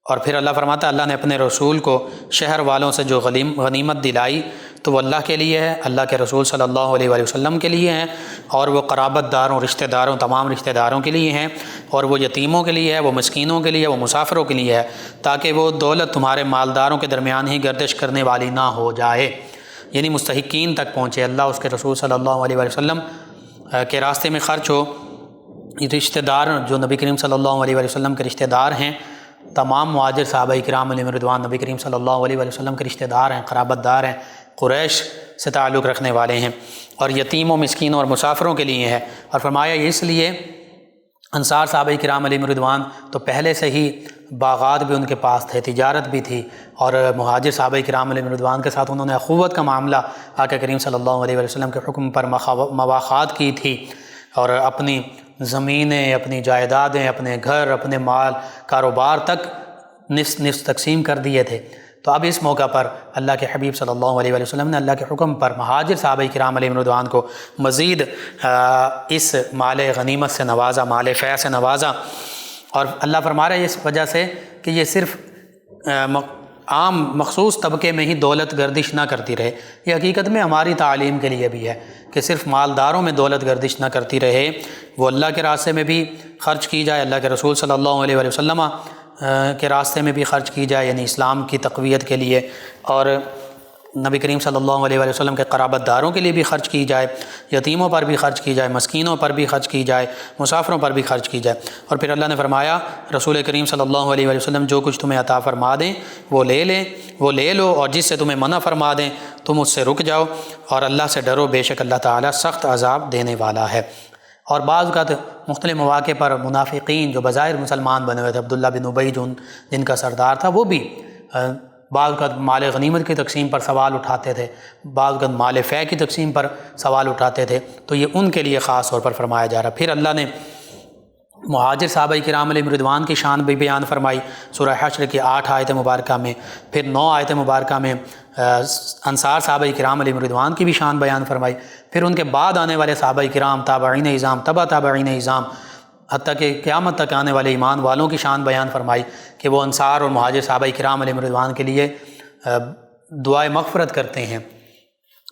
اور پھر اللہ فرماتا ہے اللہ نے اپنے رسول کو شہر والوں سے جو غنیمت دلائی تو وہ اللہ کے لیے ہے، اللہ کے رسول صلی اللہ علیہ وآلہ وسلم کے لیے ہیں، اور وہ قرابت داروں، رشتہ داروں، تمام رشتہ داروں کے لیے ہیں، اور وہ یتیموں کے لیے ہے، وہ مسکینوں کے لیے، وہ مسافروں کے لیے ہے، تاکہ وہ دولت تمہارے مالداروں کے درمیان ہی گردش کرنے والی نہ ہو جائے، یعنی مستحقین تک پہنچے، اللہ اس کے رسول صلی اللہ علیہ وآلہ وسلم کے راستے میں خرچ ہو۔ رشتہ دار جو نبی کریم صلی اللہ علیہ وآلہ وسلم کے رشتہ دار ہیں، تمام مہاجر صحابہ کرام علیہم رضوان نبی کریم صلی اللہ علیہ وآلہ وسلم کے رشتہ دار ہیں، قرابت دار ہیں، قریش سے تعلق رکھنے والے ہیں، اور یتیموں، مسکینوں اور مسافروں کے لیے ہے۔ اور فرمایا یہ اس لیے انصار صحابہ کرام علیہم رضوان تو پہلے سے ہی باغات بھی ان کے پاس تھے، تجارت بھی تھی، اور مہاجر صحابہ کرام علیہم رضوان کے ساتھ انہوں نے اخوت کا معاملہ آقا کریم صلی اللہ علیہ وآلہ وسلم کے حکم پر مواخات کی تھی، اور اپنی زمینیں، اپنی جائیدادیں، اپنے گھر، اپنے مال، کاروبار تک نصف تقسیم کر دیے تھے۔ تو اب اس موقع پر اللہ کے حبیب صلی اللہ علیہ وآلہ وسلم نے اللہ کے حکم پر مہاجر صحابہ کرام علیہم رضوان کو مزید اس مال غنیمت سے نوازا، مال فیض سے نوازا، اور اللہ فرما رہا ہے اس وجہ سے کہ یہ صرف عام مخصوص طبقے میں ہی دولت گردش نہ کرتی رہے، یہ حقیقت میں ہماری تعلیم کے لیے بھی ہے کہ صرف مالداروں میں دولت گردش نہ کرتی رہے، وہ اللہ کے راستے میں بھی خرچ کی جائے، اللہ کے رسول صلی اللہ علیہ وآلہ وسلم کے راستے میں بھی خرچ کی جائے، یعنی اسلام کی تقویت کے لیے، اور نبی کریم صلی اللہ علیہ وسلم کے قرابت داروں کے لیے بھی خرچ کی جائے، یتیموں پر بھی خرچ کی جائے، مسکینوں پر بھی خرچ کی جائے، مسافروں پر بھی خرچ کی جائے۔ اور پھر اللہ نے فرمایا رسول کریم صلی اللہ علیہ وسلم جو کچھ تمہیں عطا فرما دیں وہ لے لو، اور جس سے تمہیں منع فرما دیں تم اس سے رک جاؤ، اور اللہ سے ڈرو، بے شک اللہ تعالیٰ سخت عذاب دینے والا ہے۔ اور بعض اوقات مختلف مواقع پر منافقین جو بظاہر مسلمان بنے ہوئے تھے، عبداللہ بن ابی جن کا سردار تھا، وہ بھی بعض اوقات مال غنیمت کی تقسیم پر سوال اٹھاتے تھے، بعض اوقات مال فے کی تقسیم پر سوال اٹھاتے تھے، تو یہ ان کے لیے خاص طور پر فرمایا جا رہا۔ پھر اللہ نے مہاجر صحابہ کرام علیہم رضوان کی شان بھی بیان فرمائی سورہ حشر کی 8 آیت مبارکہ میں، پھر 9 آیت مبارکہ میں انصار صحابہ کرام علیہم رضوان کی بھی شان بیان فرمائی، پھر ان کے بعد آنے والے صحابہ کرام، تابعین اعظام، تبع تابعین اعظام، حتیٰ کہ قیامت تک آنے والے ایمان والوں کی شان بیان فرمائی کہ وہ انصار اور مہاجر صحابہ کرام علیہم رضوان کے لیے دعائے مغفرت کرتے ہیں۔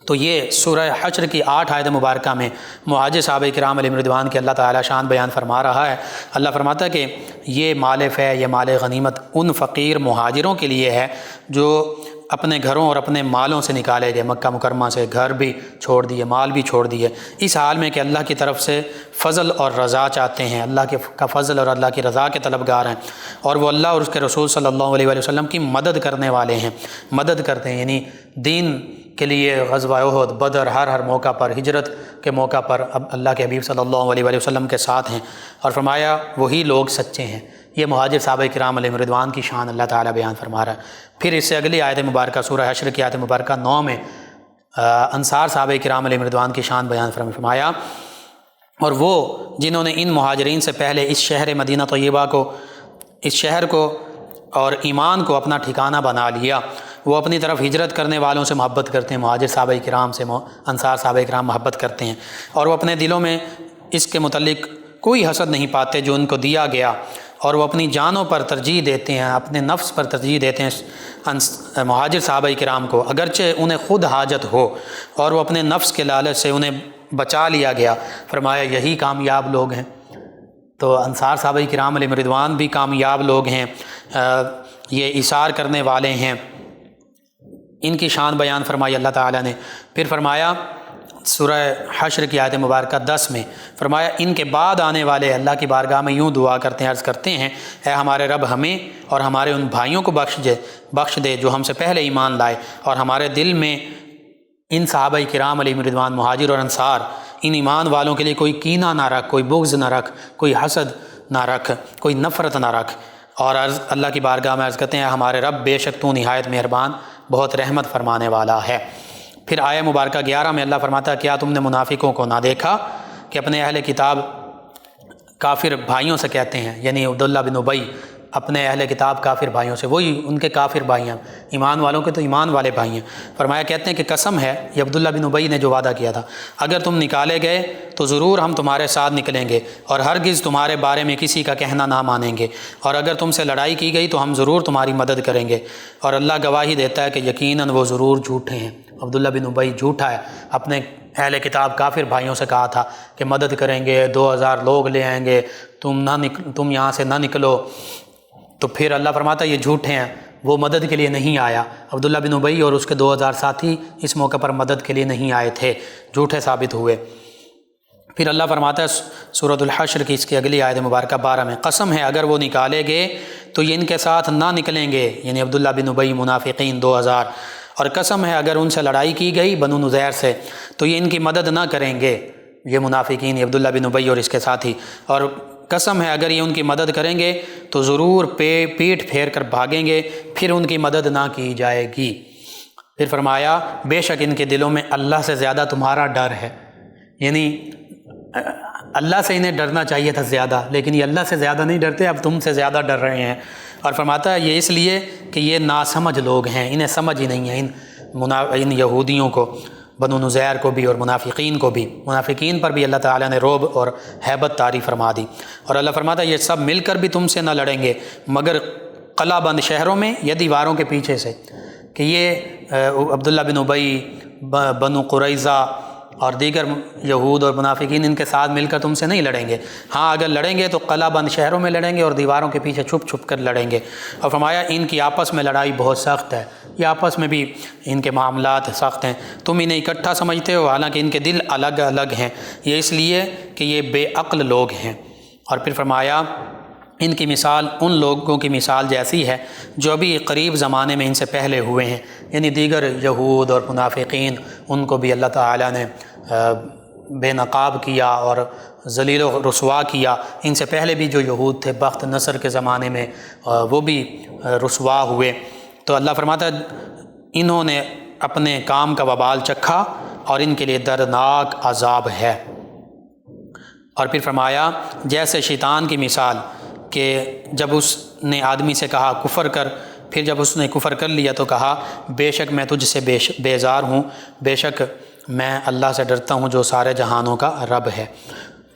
تو یہ سورہ حشر کی 8 آیت مبارکہ میں مہاجر صحابہ کرام علیہم رضوان کے اللہ تعالیٰ شان بیان فرما رہا ہے۔ اللہ فرماتا ہے کہ یہ مال فے، یہ مال غنیمت ان فقیر مہاجروں کے لیے ہے جو اپنے گھروں اور اپنے مالوں سے نکالے گئے، مکہ مکرمہ سے گھر بھی چھوڑ دیے، مال بھی چھوڑ دیے، اس حال میں کہ اللہ کی طرف سے فضل اور رضا چاہتے ہیں، اللہ کا فضل اور اللہ کی رضا کے طلبگار ہیں، اور وہ اللہ اور اس کے رسول صلی اللہ علیہ وسلم کی مدد کرنے والے ہیں، مدد کرتے ہیں، یعنی دین کے لیے غزوہ احد، بدر، ہر موقع پر، ہجرت کے موقع پر اب اللہ کے حبیب صلی اللہ علیہ وسلم کے ساتھ ہیں، اور فرمایا وہی لوگ سچے ہیں۔ یہ مہاجر صحابہ کرام علیہم رضوان کی شان اللہ تعالیٰ بیان فرما رہا ہے۔ پھر اس سے اگلی آیت مبارکہ سورہ حشر کی آیت مبارکہ 9 میں انصار صحابہ کرام علیہم رضوان کی شان بیان فرمایا، اور وہ جنہوں نے ان مہاجرین سے پہلے اس شہر مدینہ طیبہ کو، اس شہر کو اور ایمان کو اپنا ٹھکانہ بنا لیا، وہ اپنی طرف ہجرت کرنے والوں سے محبت کرتے ہیں، مہاجر صحابہ کرام سے انصار صحابہ کرام محبت کرتے ہیں، اور وہ اپنے دلوں میں اس کے متعلق کوئی حسد نہیں پاتے جو ان کو دیا گیا، اور وہ اپنی جانوں پر ترجیح دیتے ہیں، اپنے نفس پر ترجیح دیتے ہیں مہاجر صحابہ کرام کو، اگرچہ انہیں خود حاجت ہو، اور وہ اپنے نفس کے لالچ سے انہیں بچا لیا گیا۔ فرمایا یہی کامیاب لوگ ہیں۔ تو انصار صحابہ کرام علیہم رضوان بھی کامیاب لوگ ہیں، یہ ایثار کرنے والے ہیں، ان کی شان بیان فرمائی اللہ تعالیٰ نے۔ پھر فرمایا سورہ حشر کی آیت مبارکہ 10 میں فرمایا ان کے بعد آنے والے اللہ کی بارگاہ میں یوں دعا کرتے ہیں، عرض کرتے ہیں اے ہمارے رب ہمیں اور ہمارے ان بھائیوں کو بخش دے جو ہم سے پہلے ایمان لائے، اور ہمارے دل میں ان صحابہ کرام علیہم رضوان، مہاجر اور انصار، ان ایمان والوں کے لیے کوئی کینہ نہ رکھ، کوئی بغض نہ رکھ، کوئی حسد نہ رکھ، کوئی نفرت نہ رکھ، اور اللہ کی بارگاہ میں عرض کرتے ہیں ہمارے رب بے شک تو نہایت مہربان، بہت رحمت فرمانے والا ہے۔ پھر آیہ مبارکہ 11 میں اللہ فرماتا ہے کیا تم نے منافقوں کو نہ دیکھا کہ اپنے اہل کتاب کافر بھائیوں سے کہتے ہیں، یعنی عبداللہ بن ابی اپنے اہل کتاب کافر بھائیوں سے، وہی ان کے کافر بھائی ہیں، ایمان والوں کے تو ایمان والے بھائی ہیں، فرمایا کہتے ہیں کہ قسم ہے، یہ عبداللہ بن ابی نے جو وعدہ کیا تھا، اگر تم نکالے گئے تو ضرور ہم تمہارے ساتھ نکلیں گے اور ہرگز تمہارے بارے میں کسی کا کہنا نہ مانیں گے، اور اگر تم سے لڑائی کی گئی تو ہم ضرور تمہاری مدد کریں گے، اور اللہ گواہی دیتا ہے کہ یقیناً وہ ضرور جھوٹے ہیں۔ عبداللہ بن ابی جھوٹا ہے، اپنے اہل کتاب کافر بھائیوں سے کہا تھا کہ مدد کریں گے، 2000 لوگ لے آئیں گے، تم یہاں سے نہ نکلو، تو پھر اللہ فرماتا ہے یہ جھوٹے ہیں، وہ مدد کے لیے نہیں آیا۔ عبداللہ بن ابی اور اس کے 2000 ساتھی اس موقع پر مدد کے لیے نہیں آئے تھے، جھوٹے ثابت ہوئے۔ پھر اللہ فرماتا ہے سورۃ الحشر کی اس کی اگلی آیت مبارکہ 12 میں قسم ہے اگر وہ نکالے گئے تو یہ ان کے ساتھ نہ نکلیں گے، یعنی عبداللہ بن ابی، منافقین 2000، اور قسم ہے اگر ان سے لڑائی کی گئی بنو نذیر سے تو یہ ان کی مدد نہ کریں گے، یہ منافقین عبداللہ بن ابی اور اس کے ساتھی، اور قسم ہے اگر یہ ان کی مدد کریں گے تو ضرور پیٹ پھیر کر بھاگیں گے، پھر ان کی مدد نہ کی جائے گی۔ پھر فرمایا بے شک ان کے دلوں میں اللہ سے زیادہ تمہارا ڈر ہے، یعنی اللہ سے انہیں ڈرنا چاہیے تھا زیادہ، لیکن یہ اللہ سے زیادہ نہیں ڈرتے، اب تم سے زیادہ ڈر رہے ہیں۔ اور فرماتا ہے یہ اس لیے کہ یہ ناسمجھ لوگ ہیں، انہیں سمجھ ہی نہیں ہے ان یہودیوں کو، بنو نذیر کو بھی اور منافقین کو بھی، منافقین پر بھی اللہ تعالیٰ نے رعب اور ہیبت طاری فرما دی۔ اور اللہ فرماتا ہے یہ سب مل کر بھی تم سے نہ لڑیں گے مگر قلعہ بند شہروں میں یا دیواروں کے پیچھے سے، کہ یہ عبداللہ بن ابی، بنو قریظہ اور دیگر یہود اور منافقین ان کے ساتھ مل کر تم سے نہیں لڑیں گے، ہاں اگر لڑیں گے تو قلعہ بند شہروں میں لڑیں گے اور دیواروں کے پیچھے چھپ چھپ کر لڑیں گے۔ اور فرمایا ان کی آپس میں لڑائی بہت سخت ہے، یہ آپس میں بھی ان کے معاملات سخت ہیں، تم انہیں اکٹھا سمجھتے ہو حالانکہ ان کے دل الگ الگ ہیں، یہ اس لیے کہ یہ بے عقل لوگ ہیں۔ اور پھر فرمایا ان کی مثال ان لوگوں کی مثال جیسی ہے جو ابھی قریب زمانے میں ان سے پہلے ہوئے ہیں، یعنی دیگر یہود اور منافقین، ان کو بھی اللہ تعالیٰ نے بے نقاب کیا اور ذلیل و رسوا کیا۔ ان سے پہلے بھی جو یہود تھے بخت نصر کے زمانے میں وہ بھی رسوا ہوئے۔ تو اللہ فرماتا ہے انہوں نے اپنے کام کا وبال چکھا اور ان کے لیے دردناک عذاب ہے۔ اور پھر فرمایا جیسے شیطان کی مثال کہ جب اس نے آدمی سے کہا کفر کر، پھر جب اس نے کفر کر لیا تو کہا بے شک میں تجھ سے بیزار ہوں، بے شک میں اللہ سے ڈرتا ہوں جو سارے جہانوں کا رب ہے۔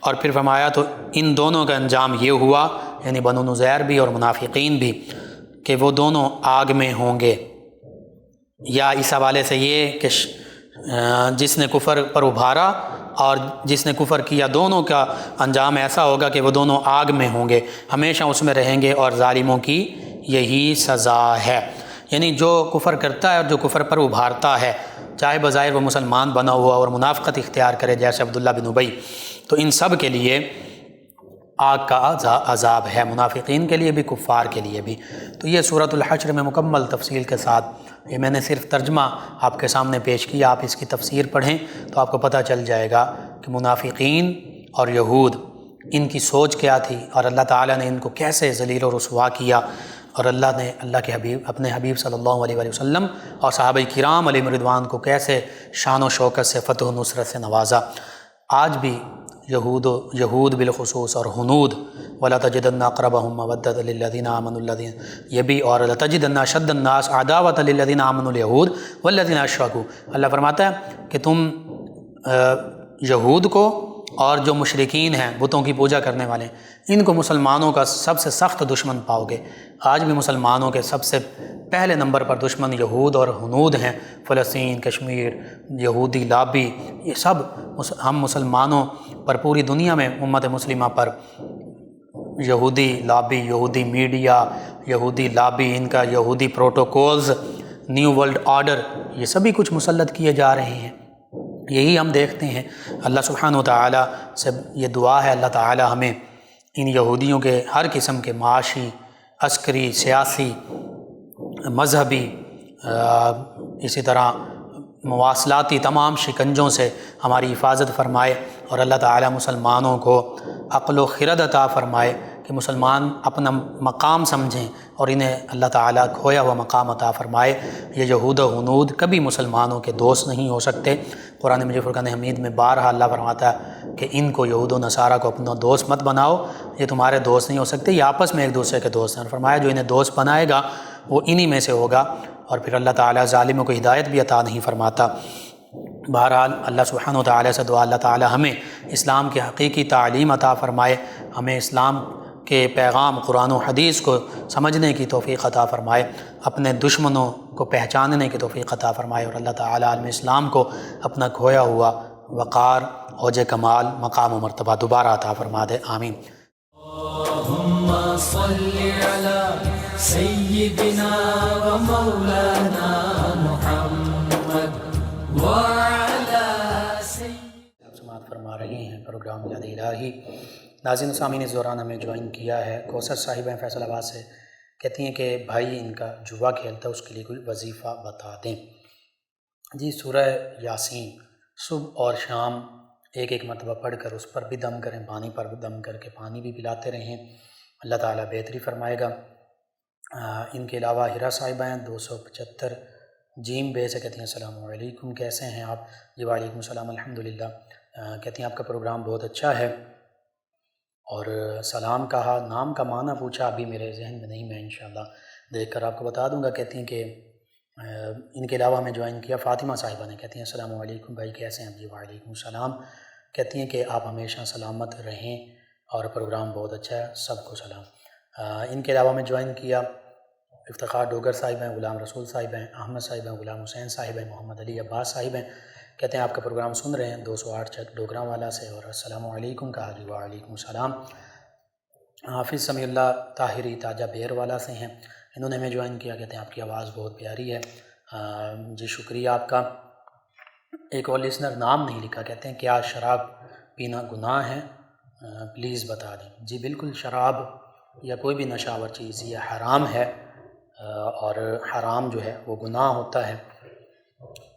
اور پھر فرمایا تو ان دونوں کا انجام یہ ہوا، یعنی بنو نذیر بھی اور منافقین بھی، کہ وہ دونوں آگ میں ہوں گے۔ یا اس حوالے سے یہ کہ جس نے کفر پر ابھارا اور جس نے کفر کیا، دونوں کا انجام ایسا ہوگا کہ وہ دونوں آگ میں ہوں گے، ہمیشہ اس میں رہیں گے، اور ظالموں کی یہی سزا ہے۔ یعنی جو کفر کرتا ہے اور جو کفر پر ابھارتا ہے، چاہے بظاہر وہ مسلمان بنا ہوا اور منافقت اختیار کرے جیسے عبداللہ بن ابی، تو ان سب کے لیے آگ کا عذاب ہے، منافقین کے لیے بھی کفار کے لیے بھی۔ تو یہ سورۃ الحشر میں مکمل تفصیل کے ساتھ، یہ میں نے صرف ترجمہ آپ کے سامنے پیش کیا، آپ اس کی تفسیر پڑھیں تو آپ کو پتہ چل جائے گا کہ منافقین اور یہود ان کی سوچ کیا تھی، اور اللہ تعالیٰ نے ان کو کیسے ذلیل و رسوا کیا، اور اللہ نے اللہ کے حبیب اپنے حبیب صلی اللہ علیہ وآلہ وسلم اور صحابہ کرام علیہم رضوان کو کیسے شان و شوکت سے فتح و نصرت سے نوازا۔ آج بھی یہود بالخصوص اور ہنود وَلَتَجِدَنَّ أَقْرَبَهُم مَّوَدَّةً لِّلَّذِينَ آمَنُوا الَّذِينَ، یہ بھی، اور لَتَجِدَنَّ أَشَدَّ النَّاسِ عَدَاوَةً لِّلَّذِينَ آمَنُوا الْيَهُودُ وَالَّذِينَ أَشْرَكُوا۔ اللہ فرماتا ہے کہ تم یہود کو اور جو مشرکین ہیں بتوں کی پوجا کرنے والے، ان کو مسلمانوں کا سب سے سخت دشمن پاؤ گے۔ آج بھی مسلمانوں کے سب سے پہلے نمبر پر دشمن یہود اور ہنود ہیں، فلسطین، کشمیر، یہودی لابی، یہ سب ہم مسلمانوں پر، پوری دنیا میں امت مسلمہ پر یہودی لابی، یہودی میڈیا، یہودی لابی، ان کا یہودی پروٹوکولز، نیو ورلڈ آرڈر، یہ سبھی کچھ مسلط کیے جا رہے ہیں۔ یہی ہم دیکھتے ہیں۔ اللہ سبحانہ وتعالی سے یہ دعا ہے اللہ تعالی ہمیں ان یہودیوں کے ہر قسم کے معاشی، عسکری، سیاسی، مذہبی، اسی طرح مواصلاتی تمام شکنجوں سے ہماری حفاظت فرمائے، اور اللہ تعالی مسلمانوں کو عقل و خرد عطا فرمائے کہ مسلمان اپنا مقام سمجھیں اور انہیں اللہ تعالیٰ کھویا ہوا مقام عطا فرمائے۔ یہ یہود و ہنود کبھی مسلمانوں کے دوست نہیں ہو سکتے۔ قرآن مجید فرقان حمید میں بارہا اللہ فرماتا ہے کہ ان کو، یہود و نصارہ کو، اپنا دوست مت بناؤ، یہ تمہارے دوست نہیں ہو سکتے، یہ آپس میں ایک دوسرے کے دوست ہیں۔ اور فرمایا جو انہیں دوست بنائے گا وہ انہی میں سے ہوگا، اور پھر اللہ تعالیٰ ظالموں کو ہدایت بھی عطا نہیں فرماتا۔ بہرحال اللہ سبحانہ وتعالی سے دعا اللہ تعالی ہمیں اسلام کی حقیقی تعلیم عطا فرمائے، ہمیں اسلام کے پیغام قرآن و حدیث کو سمجھنے کی توفیق عطا فرمائے، اپنے دشمنوں کو پہچاننے کی توفیق عطا فرمائے، اور اللہ تعالی عالم اسلام کو اپنا کھویا ہوا وقار، اوج کمال، مقام و مرتبہ دوبارہ عطا فرما دے، آمین۔ اللہم صلی علی سیدنا و مولانا محمد وعلی آپ سماعت فرما رہے ہیں پروگرام یاد الہی۔ ناظرین سامعین اس دوران ہمیں جوائن کیا ہے کوثر صاحبہ فیصل آباد سے، کہتی ہیں کہ بھائی ان کا جوا کھیلتا ہے، اس کے لیے کوئی وظیفہ بتا دیں۔ جی سورہ یاسین صبح اور شام ایک ایک مرتبہ پڑھ کر اس پر بھی دم کریں، پانی پر بھی دم کر کے پانی بھی پلاتے رہیں، اللہ تعالیٰ بہتری فرمائے گا۔ ان کے علاوہ ہرا صاحبہ ہیں 275 جیم بے سے، کہتی ہیں السلام علیکم، کیسے ہیں آپ؟ جی وعلیکم السلام، الحمدللہ۔ کہتی ہیں آپ کا پروگرام بہت اچھا ہے، اور سلام کہا، نام کا معنی پوچھا، ابھی میرے ذہن میں نہیں، میں انشاءاللہ دیکھ کر آپ کو بتا دوں گا۔ کہتی ہیں کہ ان کے علاوہ ہمیں جوائن کیا فاطمہ صاحبہ نے، کہتی ہیں السلام علیکم بھائی، کیسے ہیں؟ جی وعلیکم السلام۔ کہتی ہیں کہ آپ ہمیشہ سلامت رہیں اور پروگرام بہت اچھا ہے، سب کو سلام۔ ان کے علاوہ میں جوائن کیا افتخار ڈوگر صاحب ہیں، غلام رسول صاحب ہیں، احمد صاحب ہیں، غلام حسین صاحب ہیں، محمد علی عباس صاحب ہیں، کہتے ہیں آپ کا پروگرام سن رہے ہیں 208 چک ڈوگراں والا سے، اور السلام علیکم کہا، جی وعلیکم السلام۔ حافظ سمیع اللہ طاہری تاجہ بیر والا سے ہیں، انہوں نے ہمیں جوائن کیا، کہتے ہیں آپ کی آواز بہت پیاری ہے۔ جی شکریہ آپ کا۔ ایک اور لسنر نام نہیں لکھا، کہتے ہیں کیا شراب پینا گناہ ہے؟ پلیز بتا دیں۔ جی بالکل، شراب یا کوئی بھی نشہ آور چیز یہ حرام ہے، اور حرام جو ہے وہ گناہ ہوتا ہے۔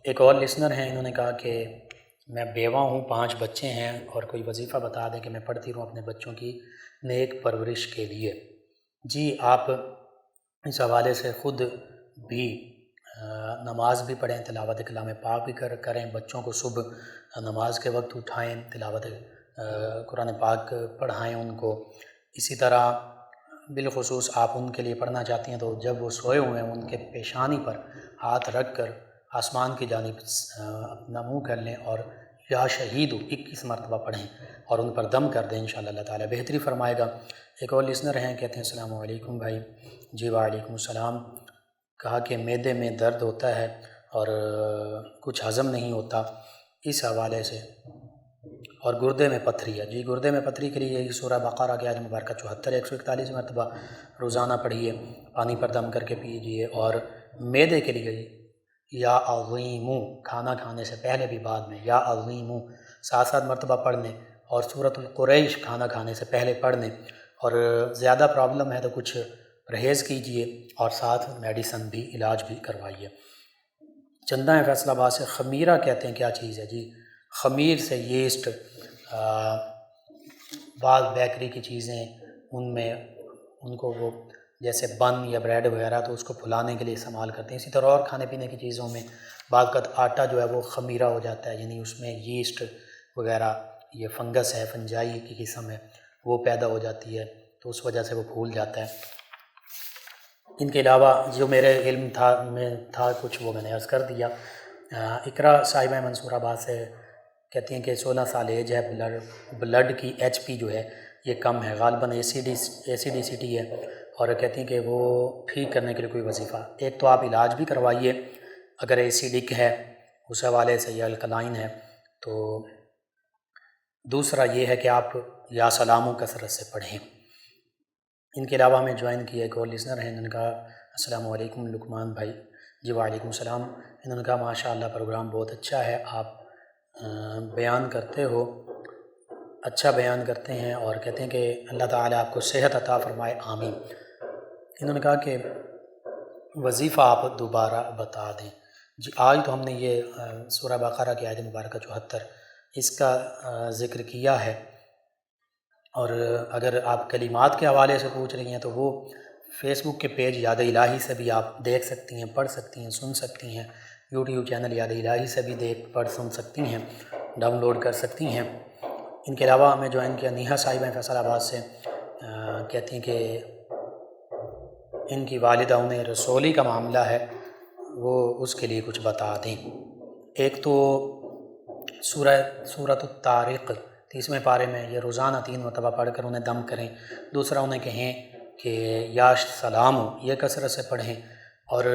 ایک اور لسنر ہیں، انہوں نے کہا کہ میں بیوہ ہوں، 5 بچے ہیں، اور کوئی وظیفہ بتا دیں کہ میں پڑھتی رہوں اپنے بچوں کی نیک پرورش کے لیے۔ جی آپ اس حوالے سے خود بھی نماز بھی پڑھیں، تلاوت کلام پاک بھی کریں، بچوں کو صبح نماز کے وقت اٹھائیں، تلاوت قرآن پاک پڑھائیں ان کو۔ اسی طرح بالخصوص آپ ان کے لیے پڑھنا چاہتی ہیں تو جب وہ سوئے ہوئے ہیں ان کے پیشانی پر ہاتھ رکھ کر آسمان کی جانب اپنا منہ کر لیں اور یا شہید 21 مرتبہ پڑھیں اور ان پر دم کر دیں، انشاءاللہ اللہ تعالیٰ بہتری فرمائے گا۔ ایک اور لسنر ہیں، کہتے ہیں السلام علیکم بھائی۔ جی وعلیکم السلام۔ کہا کہ معدے میں درد ہوتا ہے اور کچھ ہضم نہیں ہوتا اس حوالے سے، اور گردے میں پتھری ہے۔ جی گردے میں پتھری کے لیے یہی سورہ بقرہ کی آیت مبارکہ 74 141 مرتبہ روزانہ پڑھیے، پانی پر دم کر کے پیجیے۔ اور معدے کے لیے یا عظیمو، کھانا کھانے سے پہلے بھی بعد میں یا عظیمو 7 مرتبہ پڑھ لیں، اور سورۃ القریش کھانا کھانے سے پہلے پڑھ لیں۔ اور زیادہ پرابلم ہے تو کچھ پرہیز کیجیے اور ساتھ میڈیسن بھی، علاج بھی کروائیے۔ چندہ ہے فیصل آباد سے، خمیرہ کہتے ہیں کیا چیز ہے؟ جی خمیر سے یسٹ، بعض بیکری کی چیزیں ان میں ان کو وہ جیسے بن یا بریڈ وغیرہ تو اس کو پھلانے کے لیے استعمال کرتے ہیں۔ اسی طرح اور کھانے پینے کی چیزوں میں بعض کا آٹا جو ہے وہ خمیرہ ہو جاتا ہے، یعنی اس میں یسٹ وغیرہ، یہ فنگس ہے، فنجائی کی قسم ہے، وہ پیدا ہو جاتی ہے تو اس وجہ سے وہ پھول جاتا ہے۔ ان کے علاوہ جو میرے علم تھا کچھ وہ میں نے عرض کر دیا۔ اقرا صاحبہ منصور آباد سے کہتی ہیں کہ 16 سال ایج ہے، بلڈ کی ایچ پی جو ہے یہ کم ہے، غالباً اے سی ڈی سی ٹی ہے، اور کہتی ہیں کہ وہ ٹھیک کرنے کے لیے کوئی وظیفہ۔ ایک تو آپ علاج بھی کروائیے اگر ایسیڈک ہے اس حوالے سے یا الکلائن ہے تو، دوسرا یہ ہے کہ آپ یا سلاموں کثرت سے پڑھیں۔ ان کے علاوہ ہمیں جوائن کیا ایک اور لسنر ہیں، انہوں نے کہا السلام علیکم لقمان بھائی۔ جی وعلیکم السلام۔ انہوں نے کہا ماشاء اللہ پروگرام بہت اچھا ہے، آپ بیان کرتے ہو، اچھا بیان کرتے ہیں، اور کہتے ہیں کہ اللہ تعالیٰ آپ کو صحت عطا فرمائے، آمین۔ انہوں نے کہا کہ وظیفہ آپ دوبارہ بتا دیں۔ جی آج تو ہم نے یہ سورہ بقرہ کی آیت مبارکہ 74 اس کا ذکر کیا ہے، اور اگر آپ کلمات کے حوالے سے پوچھ رہی ہیں تو وہ فیس بک کے پیج یاد الہی سے بھی آپ دیکھ سکتی ہیں، پڑھ سکتی ہیں، سن سکتی ہیں، یوٹیوب چینل یاد الہی سے بھی دیکھ پڑھ سن سکتی ہیں، ڈاؤن لوڈ کر سکتی ہیں۔ ان کے علاوہ ہمیں جوائن کیا نیہا صاحبہ فیصل آباد سے، کہتی ہیں کہ ان کی والدہ انہیں رسولی کا معاملہ ہے، وہ اس کے لیے کچھ بتا دیں۔ ایک تو سورۃ الطارق 30ویں پارے میں یہ روزانہ 3 مرتبہ پڑھ کر انہیں دم کریں۔ دوسرا انہیں کہیں کہ یا سلام ہو، یہ کثرت سے پڑھیں، اور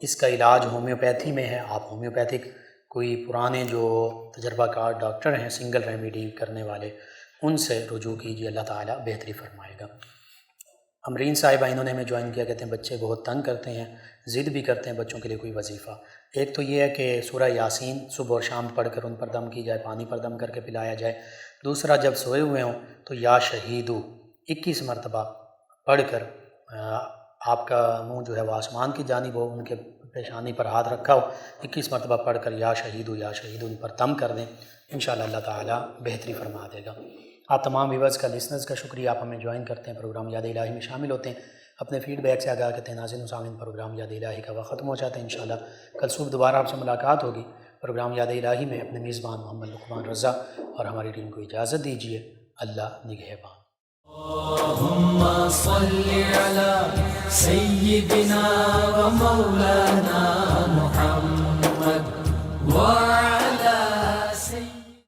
اس کا علاج ہومیوپیتھی میں ہے۔ آپ ہومیوپیتھک کوئی پرانے جو تجربہ کار ڈاکٹر ہیں سنگل ریمیڈی کرنے والے، ان سے رجوع کیجیے، اللہ تعالیٰ بہتری فرمائے گا۔ امرین صاحبہ انہوں نے ہمیں جوائن کیا، کہتے ہیں بچے بہت تنگ کرتے ہیں، ضد بھی کرتے ہیں بچوں کے لیے کوئی وظیفہ۔ ایک تو یہ ہے کہ سورہ یاسین صبح اور شام پڑھ کر ان پر دم کی جائے، پانی پر دم کر کے پلایا جائے۔ دوسرا جب سوئے ہوئے ہوں تو یا شہیدو 21 مرتبہ پڑھ کر آپ کا منہ جو ہے وہ آسمان کی جانب ہو، ان کے پیشانی پر ہاتھ رکھا ہو، 21 مرتبہ پڑھ کر یا شہیدو ان پر دم کر دیں، انشاءاللہ اللہ تعالیٰ بہتری فرما دے گا۔ آپ تمام ویورز کا، لسنرز کا شکریہ، آپ ہمیں جوائن کرتے ہیں، پروگرام یاد الہی میں شامل ہوتے ہیں، اپنے فیڈ بیک سے آگاہ کرتے ہیں۔ ناظرین و سامعین، پروگرام یاد الہی کا وقت ختم ہو جاتا ہے، انشاءاللہ کل صبح دوبارہ آپ سے ملاقات ہوگی پروگرام یاد الہی میں۔ اپنے میزبان محمد لقمان رضا اور ہماری ٹیم کو اجازت دیجیے، اللہ نگہبان۔ اللہم صل علی سیدنا و مولانا